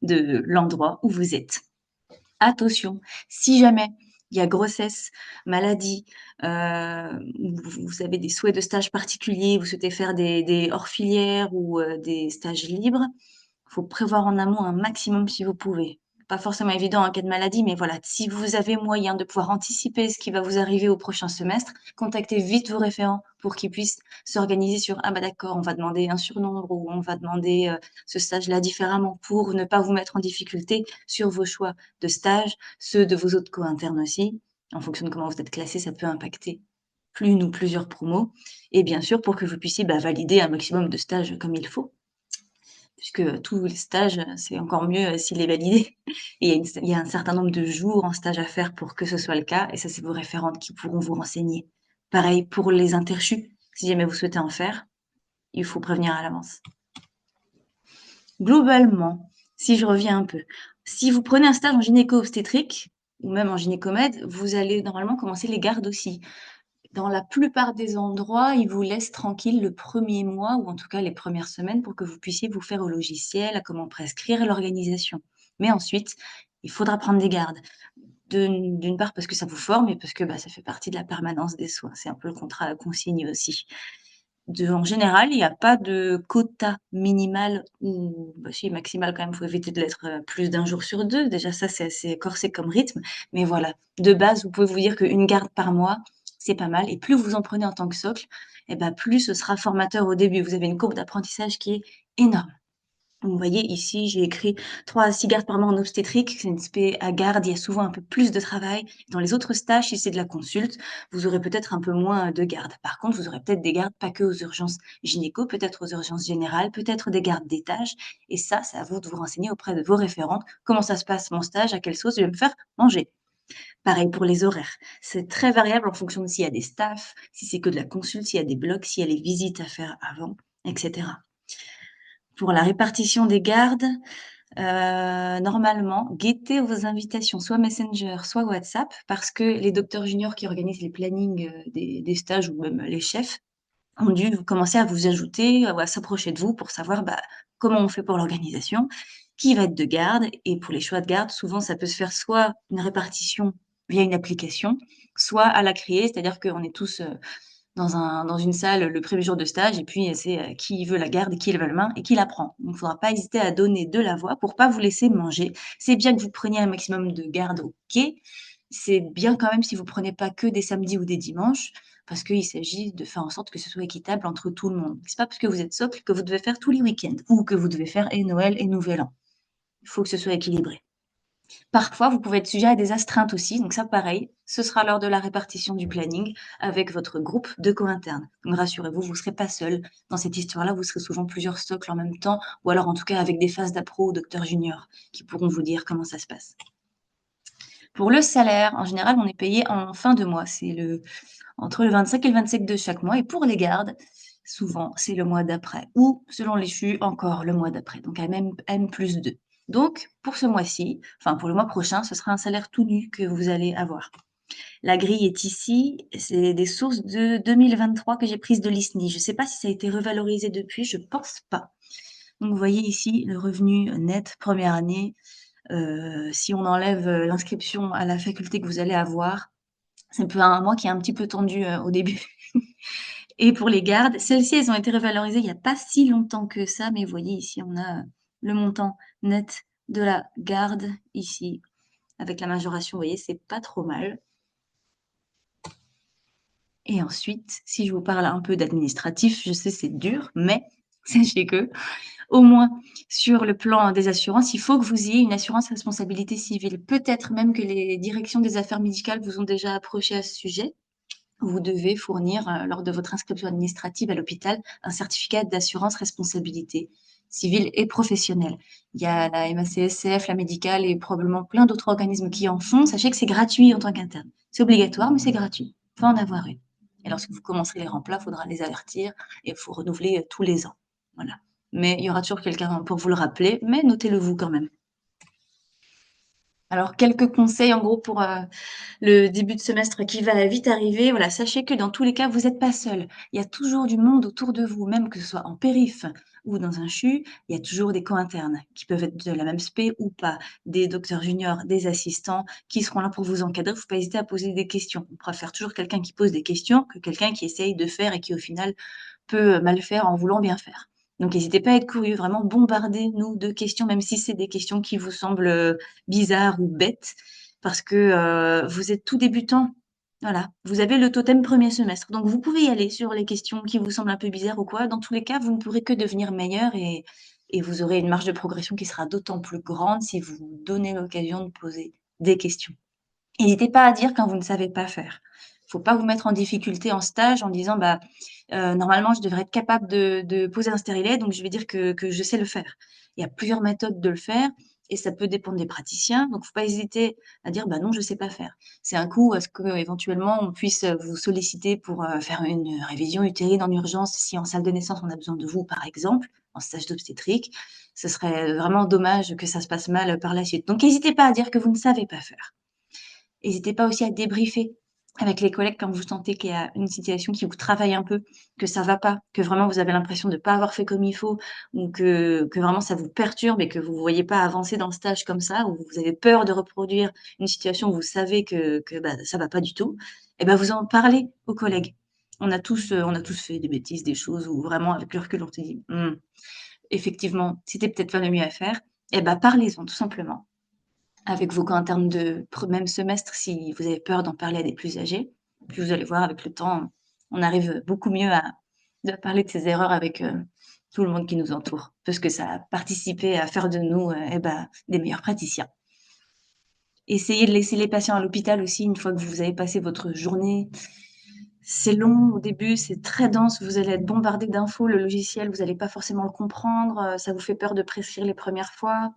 S4: de l'endroit où vous êtes. Attention, si jamais il y a grossesse, maladie, vous avez des souhaits de stage particuliers, vous souhaitez faire des hors-filières ou des stages libres, il faut prévoir en amont un maximum si vous pouvez. Pas forcément évident en cas de maladie, mais voilà, si vous avez moyen de pouvoir anticiper ce qui va vous arriver au prochain semestre, contactez vite vos référents pour qu'ils puissent s'organiser sur « Ah bah d'accord, on va demander un surnombre ou on va demander ce stage-là différemment » pour ne pas vous mettre en difficulté sur vos choix de stage, ceux de vos autres co-internes aussi. En fonction de comment vous êtes classé, ça peut impacter une ou plusieurs promos. Et bien sûr, pour que vous puissiez valider un maximum de stages comme il faut. Puisque tous les stages, c'est encore mieux s'il est validé. Et il y a un certain nombre de jours en stage à faire pour que ce soit le cas. Et ça, c'est vos référentes qui pourront vous renseigner. Pareil pour les interchus. Si jamais vous souhaitez en faire, il faut prévenir à l'avance. Globalement, si je reviens un peu, si vous prenez un stage en gynéco-obstétrique ou même en gynécomède, vous allez normalement commencer les gardes aussi. Dans la plupart des endroits, ils vous laissent tranquille le premier mois ou en tout cas les premières semaines pour que vous puissiez vous faire au logiciel, à comment prescrire l'organisation. Mais ensuite, il faudra prendre des gardes. D'une part parce que ça vous forme et parce que ça fait partie de la permanence des soins. C'est un peu le contrat à consigne aussi. En général, il n'y a pas de quota minimal ou si maximal quand même, il faut éviter de l'être plus d'un jour sur 2. Déjà ça, c'est assez corsé comme rythme. Mais voilà, de base, vous pouvez vous dire qu'une garde par mois, c'est pas mal. Et plus vous en prenez en tant que socle, plus ce sera formateur au début. Vous avez une courbe d'apprentissage qui est énorme. Vous voyez ici, j'ai écrit 3 à 6 gardes par mois en obstétrique. C'est une spé à garde, il y a souvent un peu plus de travail. Dans les autres stages, si c'est de la consulte, vous aurez peut-être un peu moins de gardes. Par contre, vous aurez peut-être des gardes pas que aux urgences gynéco, peut-être aux urgences générales, peut-être des gardes d'étage. Et ça, c'est à vous de vous renseigner auprès de vos référentes. Comment ça se passe mon stage? À quelle sauce je vais me faire manger? Pareil pour les horaires. C'est très variable en fonction de s'il y a des staffs, si c'est que de la consulte, s'il y a des blocs, s'il y a les visites à faire avant, etc. Pour la répartition des gardes, normalement, guettez vos invitations, soit Messenger, soit WhatsApp, parce que les docteurs juniors qui organisent les plannings des stages ou même les chefs ont dû commencer à vous ajouter ou à s'approcher de vous pour savoir comment on fait pour l'organisation, qui va être de garde. Et pour les choix de garde, souvent, ça peut se faire soit une répartition via une application, soit à la créer, c'est-à-dire qu'on est tous dans une salle le premier jour de stage et puis c'est qui veut la garde, qui lève la main et qui la prend. Donc, il ne faudra pas hésiter à donner de la voix pour pas vous laisser manger. C'est bien que vous preniez un maximum de garde, OK. c'est bien quand même si vous prenez pas que des samedis ou des dimanches, parce qu'il s'agit de faire en sorte que ce soit équitable entre tout le monde. C'est pas parce que vous êtes socle que vous devez faire tous les week-ends ou que vous devez faire et Noël et Nouvel An. Il faut que ce soit équilibré. Parfois, vous pouvez être sujet à des astreintes aussi, donc ça pareil, ce sera lors de la répartition du planning avec votre groupe de co-internes. Donc rassurez-vous, vous ne serez pas seul dans cette histoire-là, vous serez souvent plusieurs socles en même temps, ou alors en tout cas avec des phases d'appro ou docteur junior qui pourront vous dire comment ça se passe. Pour le salaire, en général, on est payé en fin de mois, c'est entre le 25 et le 27 de chaque mois, et pour les gardes, souvent, c'est le mois d'après, ou selon les CHU, encore le mois d'après, donc à M+2. Donc, pour ce mois-ci, enfin pour le mois prochain, ce sera un salaire tout nu que vous allez avoir. La grille est ici, c'est des sources de 2023 que j'ai prises de l'ISNI. Je ne sais pas si ça a été revalorisé depuis, je pense pas. Donc vous voyez ici le revenu net première année. Si on enlève l'inscription à la faculté que vous allez avoir, c'est un mois qui est un petit peu tendu au début. Et pour les gardes, celles-ci, elles ont été revalorisées il n'y a pas si longtemps que ça, mais vous voyez ici, on a le montant net de la garde ici, avec la majoration, vous voyez, c'est pas trop mal. Et ensuite, si je vous parle un peu d'administratif, je sais c'est dur, mais sachez que, au moins sur le plan des assurances, il faut que vous ayez une assurance responsabilité civile. Peut-être même que les directions des affaires médicales vous ont déjà approché à ce sujet. Vous devez fournir, lors de votre inscription administrative à l'hôpital, un certificat d'assurance responsabilité civile et professionnelle. Il y a la MACSF, la médicale et probablement plein d'autres organismes qui en font. Sachez que c'est gratuit en tant qu'interne. C'est obligatoire, mais c'est gratuit. Il faut en avoir une. Et lorsque vous commencerez les remplats, il faudra les avertir et il faut renouveler tous les ans. Voilà. Mais il y aura toujours quelqu'un pour vous le rappeler, mais notez-le vous quand même. Alors, quelques conseils en gros pour le début de semestre qui va vite arriver. Voilà, sachez que dans tous les cas, vous n'êtes pas seul. Il y a toujours du monde autour de vous, même que ce soit en périph ou dans un CHU, il y a toujours des co-internes qui peuvent être de la même spé ou pas, des docteurs juniors, des assistants qui seront là pour vous encadrer. Il ne faut pas hésiter à poser des questions. On préfère toujours quelqu'un qui pose des questions que quelqu'un qui essaye de faire et qui au final peut mal faire en voulant bien faire. Donc, n'hésitez pas à être curieux, vraiment bombardez-nous de questions, même si c'est des questions qui vous semblent bizarres ou bêtes, parce que vous êtes tout débutant. Voilà, vous avez le totem premier semestre. Donc, vous pouvez y aller sur les questions qui vous semblent un peu bizarres ou quoi. Dans tous les cas, vous ne pourrez que devenir meilleur et vous aurez une marge de progression qui sera d'autant plus grande si vous vous donnez l'occasion de poser des questions. N'hésitez pas à dire quand vous ne savez pas faire. Il ne faut pas vous mettre en difficulté en stage en disant normalement, je devrais être capable de poser un stérilet, donc je vais dire que je sais le faire. Il y a plusieurs méthodes de le faire et ça peut dépendre des praticiens. Donc, il ne faut pas hésiter à dire non, je ne sais pas faire. C'est un coup à ce qu'éventuellement, on puisse vous solliciter pour faire une révision utérine en urgence si en salle de naissance, on a besoin de vous, par exemple, en stage d'obstétrique. Ce serait vraiment dommage que ça se passe mal par la suite. Donc, n'hésitez pas à dire que vous ne savez pas faire. N'hésitez pas aussi à débriefer avec les collègues quand vous sentez qu'il y a une situation qui vous travaille un peu, que ça va pas, que vraiment vous avez l'impression de ne pas avoir fait comme il faut, ou que vraiment ça vous perturbe et que vous ne voyez pas avancer dans le stage comme ça, ou vous avez peur de reproduire une situation où vous savez que ça va pas du tout, et vous en parlez aux collègues. On a tous fait des bêtises, des choses où vraiment avec le recul on se dit effectivement c'était peut-être pas le mieux à faire. Parlez-en tout simplement avec vos co-internes de même semestre si vous avez peur d'en parler à des plus âgés. Puis vous allez voir, avec le temps, on arrive beaucoup mieux à parler de ses erreurs avec tout le monde qui nous entoure, parce que ça a participé à faire de nous des meilleurs praticiens. Essayez de laisser les patients à l'hôpital aussi une fois que vous avez passé votre journée. C'est long au début, c'est très dense, vous allez être bombardé d'infos, le logiciel, vous n'allez pas forcément le comprendre, ça vous fait peur de prescrire les premières fois.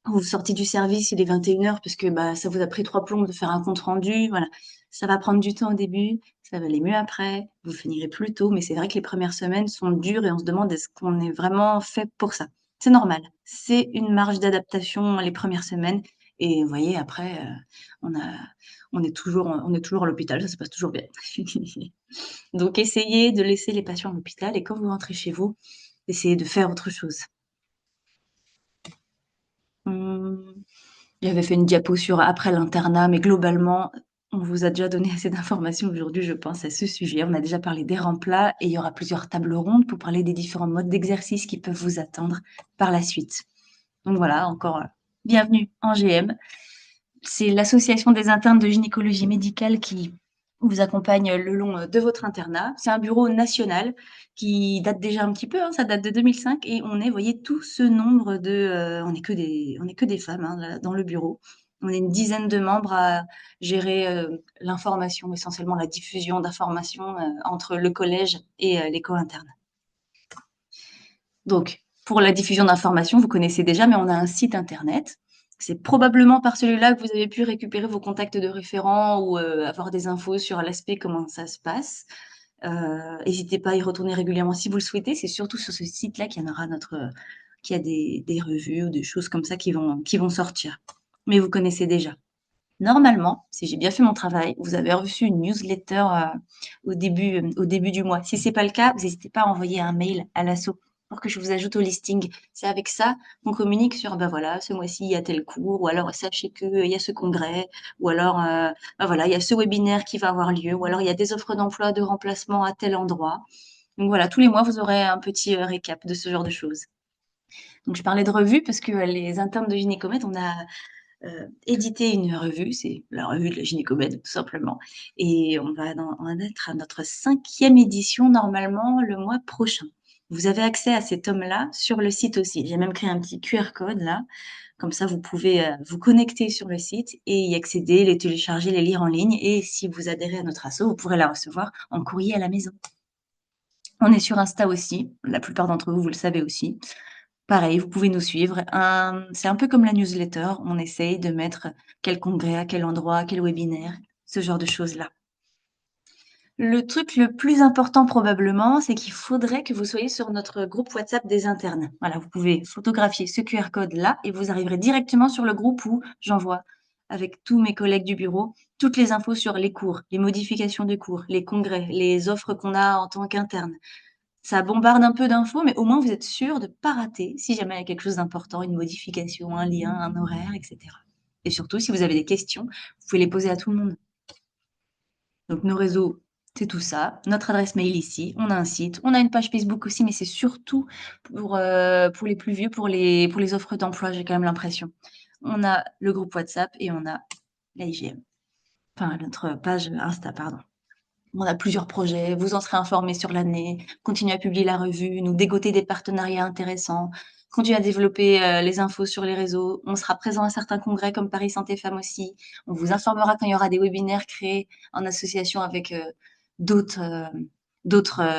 S4: Vous sortez du service, il est 21h parce que ça vous a pris 3 plombes de faire un compte rendu. Voilà, ça va prendre du temps au début, ça va aller mieux après, vous finirez plus tôt, mais c'est vrai que les premières semaines sont dures et on se demande est-ce qu'on est vraiment fait pour ça. C'est normal, c'est une marge d'adaptation les premières semaines et vous voyez après on est toujours à l'hôpital, ça se passe toujours bien. Donc essayez de laisser les patients à l'hôpital et quand vous rentrez chez vous, essayez de faire autre chose. J'avais fait une diapo sur après l'internat, mais globalement, on vous a déjà donné assez d'informations aujourd'hui, je pense, à ce sujet. On a déjà parlé des remplats et il y aura plusieurs tables rondes pour parler des différents modes d'exercice qui peuvent vous attendre par la suite. Donc voilà, encore bienvenue en GM. c'est l'association des internes de gynécologie médicale qui vous accompagne le long de votre internat. C'est un bureau national qui date déjà un petit peu, hein, ça date de 2005 et on est, vous voyez, tout ce nombre de, on est que des femmes hein, là, dans le bureau. On est une dizaine de membres à gérer l'information, essentiellement la diffusion d'informations entre le collège et les co-internes. Donc, pour la diffusion d'informations, vous connaissez déjà, mais on a un site internet. C'est probablement par celui-là que vous avez pu récupérer vos contacts de référents ou avoir des infos sur l'aspect, comment ça se passe. N'hésitez pas à y retourner régulièrement si vous le souhaitez. C'est surtout sur ce site-là qu'il y en aura qu'il y a des revues ou des choses comme ça qui vont sortir. Mais vous connaissez déjà. Normalement, si j'ai bien fait mon travail, vous avez reçu une newsletter au début du mois. Si c'est pas le cas, vous n'hésitez pas à envoyer un mail à l'asso pour que je vous ajoute au listing. C'est avec ça qu'on communique sur, ben voilà, ce mois-ci, il y a tel cours, ou alors sachez qu'il y a ce congrès, ou alors, ben voilà, il y a ce webinaire qui va avoir lieu, ou alors il y a des offres d'emploi, de remplacement à tel endroit. Donc voilà, tous les mois, vous aurez un petit récap de ce genre de choses. Donc je parlais de revue parce que les internes de Gynécomed, on a édité une revue, c'est la revue de la gynécomède tout simplement. Et on va en être à notre 5e édition normalement le mois prochain. Vous avez accès à ces tomes-là sur le site aussi. J'ai même créé un petit QR code là. Comme ça, vous pouvez vous connecter sur le site et y accéder, les télécharger, les lire en ligne. Et si vous adhérez à notre asso, vous pourrez la recevoir en courrier à la maison. On est sur Insta aussi. La plupart d'entre vous, vous le savez aussi. Pareil, vous pouvez nous suivre. C'est un peu comme la newsletter. On essaye de mettre quel congrès, à quel endroit, quel webinaire, ce genre de choses-là. Le truc le plus important probablement, c'est qu'il faudrait que vous soyez sur notre groupe WhatsApp des internes. Voilà, vous pouvez photographier ce QR code-là et vous arriverez directement sur le groupe où j'envoie avec tous mes collègues du bureau toutes les infos sur les cours, les modifications de cours, les congrès, les offres qu'on a en tant qu'interne. Ça bombarde un peu d'infos, mais au moins vous êtes sûr de ne pas rater si jamais il y a quelque chose d'important, une modification, un lien, un horaire, etc. Et surtout, si vous avez des questions, vous pouvez les poser à tout le monde. Donc nos réseaux, c'est tout ça. Notre adresse mail ici, on a un site, on a une page Facebook aussi, mais c'est surtout pour les plus vieux, pour les offres d'emploi, j'ai quand même l'impression. On a le groupe WhatsApp et on a la IGM. Enfin, notre page Insta, pardon. On a plusieurs projets, vous en serez informés sur l'année, continuez à publier la revue, nous dégoter des partenariats intéressants, continuez à développer les infos sur les réseaux. On sera présent à certains congrès comme Paris Santé Femmes aussi. On vous informera quand il y aura des webinaires créés en association avec d'autres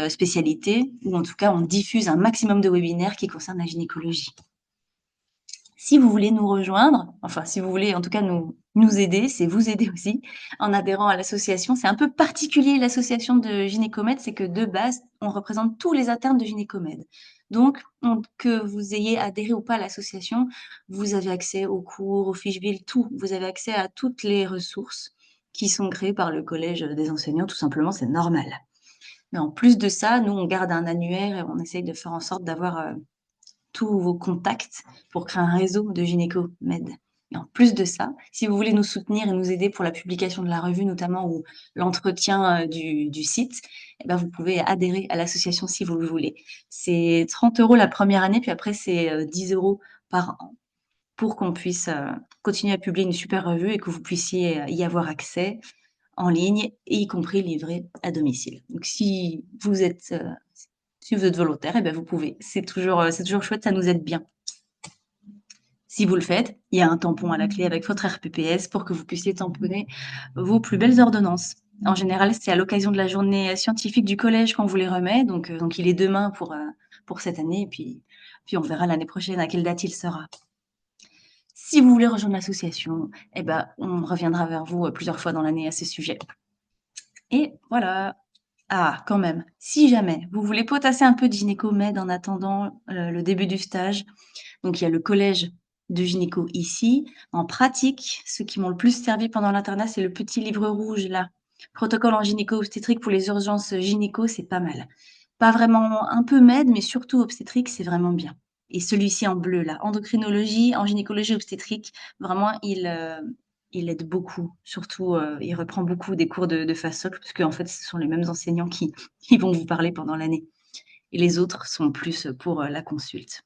S4: spécialités, ou en tout cas, on diffuse un maximum de webinaires qui concernent la gynécologie. Si vous voulez nous rejoindre, enfin, si vous voulez en tout cas nous aider, c'est vous aider aussi en adhérant à l'association. C'est un peu particulier l'association de Gynécomed, c'est que de base, on représente tous les internes de Gynécomed. Donc, que vous ayez adhéré ou pas à l'association, vous avez accès aux cours, aux fiches billes, tout. Vous avez accès à toutes les ressources qui sont créées par le collège des enseignants, tout simplement, c'est normal. Mais en plus de ça, nous, on garde un annuaire et on essaye de faire en sorte d'avoir tous vos contacts pour créer un réseau de gynéco-med. Et en plus de ça, si vous voulez nous soutenir et nous aider pour la publication de la revue notamment ou l'entretien du site, eh ben, vous pouvez adhérer à l'association si vous le voulez. C'est 30 € la première année, puis après c'est 10 € par an pour qu'on puisse continuer à publier une super revue et que vous puissiez y avoir accès en ligne, y compris livré à domicile. Donc si vous êtes volontaire, eh bien vous pouvez. C'est toujours chouette, ça nous aide bien. Si vous le faites, il y a un tampon à la clé avec votre RPPS pour que vous puissiez tamponner vos plus belles ordonnances. En général, c'est à l'occasion de la journée scientifique du collège qu'on vous les remet. Donc il est demain pour cette année. Et puis on verra l'année prochaine à quelle date il sera. Si vous voulez rejoindre l'association, eh ben, on reviendra vers vous plusieurs fois dans l'année à ce sujet. Et voilà. Ah, quand même, si jamais vous voulez potasser un peu de gynéco-med en attendant le début du stage, donc il y a le collège de gynéco ici. En pratique, ceux qui m'ont le plus servi pendant l'internat, c'est le petit livre rouge là. Protocole en gynéco-obstétrique pour les urgences gynéco, c'est pas mal. Pas vraiment un peu med, mais surtout obstétrique, c'est vraiment bien. Et celui-ci en bleu là, endocrinologie, en gynécologie obstétrique, vraiment il aide beaucoup. Surtout, il reprend beaucoup des cours de phase socle, parce qu'en fait, ce sont les mêmes enseignants qui vont vous parler pendant l'année. Et les autres sont plus pour la consulte.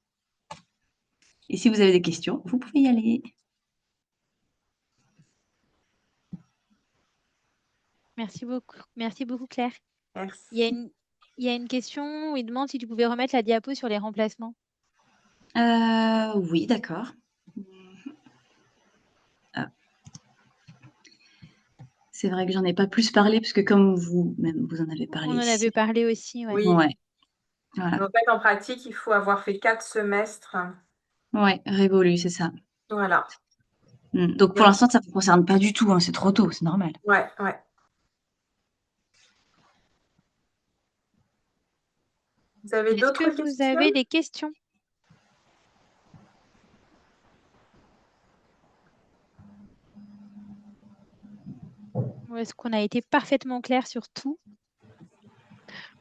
S4: Et si vous avez des questions, vous pouvez y aller.
S2: Merci beaucoup Claire.
S1: Merci.
S2: Il y a une question où il demande si tu pouvais remettre la diapo sur les remplacements.
S4: Oui, d'accord. Ah. C'est vrai que j'en ai pas plus parlé parce que comme vous-même, vous en avez
S2: On
S4: parlé
S2: en avait
S4: ici.
S2: parlé aussi, ouais.
S1: Oui.
S4: Ouais, voilà.
S1: En fait, en pratique, il faut avoir fait 4 semestres.
S4: Ouais, révolu, c'est ça.
S1: Voilà.
S4: Donc pour l'instant, ça ne vous concerne pas du tout, hein, c'est trop tôt, c'est normal.
S1: Ouais. Vous avez
S2: Est-ce
S1: d'autres
S2: que vous
S1: questions?
S2: avez des questions? Ou est-ce qu'on a été parfaitement clair sur tout?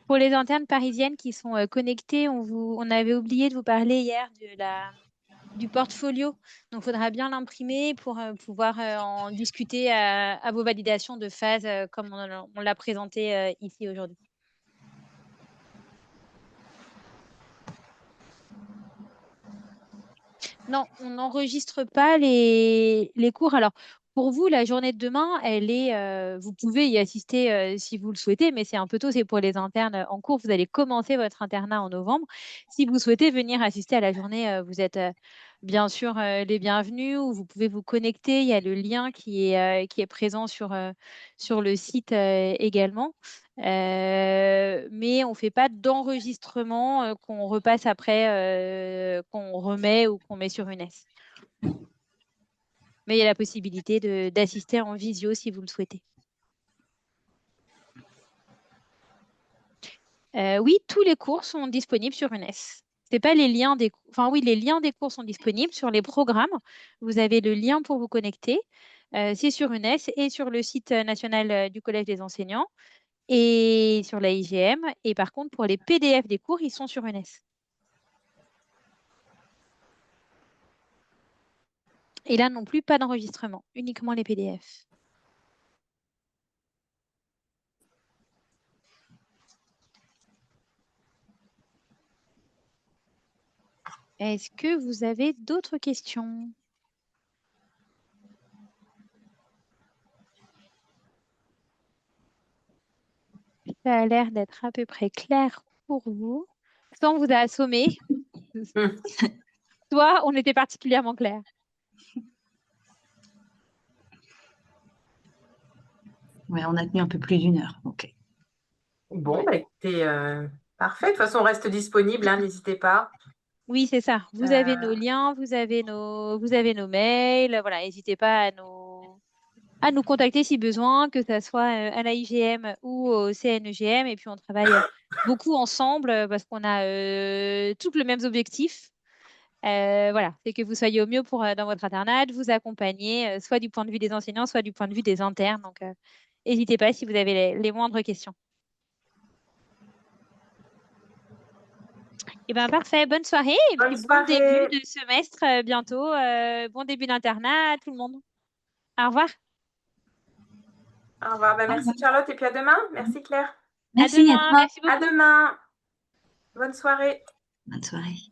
S2: Pour les internes parisiennes qui sont connectées, on avait oublié de vous parler hier du portfolio. Donc, il faudra bien l'imprimer pour pouvoir en discuter à vos validations de phase comme on l'a présenté ici aujourd'hui. Non, on n'enregistre pas les cours. Alors, pour vous, la journée de demain, vous pouvez y assister si vous le souhaitez, mais c'est un peu tôt, c'est pour les internes en cours. Vous allez commencer votre internat en novembre. Si vous souhaitez venir assister à la journée, vous êtes bien sûr les bienvenus ou vous pouvez vous connecter. Il y a le lien qui est présent sur le site également. Mais on ne fait pas d'enregistrement qu'on repasse après, qu'on remet ou qu'on met sur une S. Mais il y a la possibilité d'assister en visio si vous le souhaitez. Oui, tous les cours sont disponibles sur une S. C'est pas les liens des cours. Enfin oui, les liens des cours sont disponibles sur les programmes. Vous avez le lien pour vous connecter. C'est sur une S et sur le site national du Collège des enseignants et sur la IGM. Et par contre, pour les PDF des cours, ils sont sur une S. Et là non plus, pas d'enregistrement, uniquement les PDF. Est-ce que vous avez d'autres questions? Ça a l'air d'être à peu près clair pour vous. Soit on vous a assommé, soit on était particulièrement clair.
S4: Ouais, on a tenu un peu plus d'1 heure. Ok.
S1: Bon, bah, écoutez, parfait. De toute façon, on reste disponible, hein, n'hésitez pas.
S2: Oui, c'est ça. Vous avez nos liens, vous avez nos mails. Voilà, n'hésitez pas à nous contacter si besoin, que ce soit à la IGM ou au CNEGM. Et puis, on travaille beaucoup ensemble parce qu'on a tous les mêmes objectifs. Voilà, c'est que vous soyez au mieux dans votre internat, de vous accompagner, soit du point de vue des enseignants, soit du point de vue des internes. Donc, n'hésitez pas si vous avez les moindres questions. Eh bien, parfait. Bonne soirée et
S1: Bonne
S2: puis bon début
S1: soirée.
S2: de semestre bientôt. Bon début d'internat à tout le monde. Au revoir.
S1: Au revoir. Bah,
S4: Au
S1: merci
S4: revoir.
S1: Charlotte et puis à demain. Merci Claire.
S2: À
S4: Merci à
S2: demain.
S4: toi.
S2: Merci
S1: À
S2: beaucoup.
S1: demain. Bonne soirée.
S4: Bonne soirée.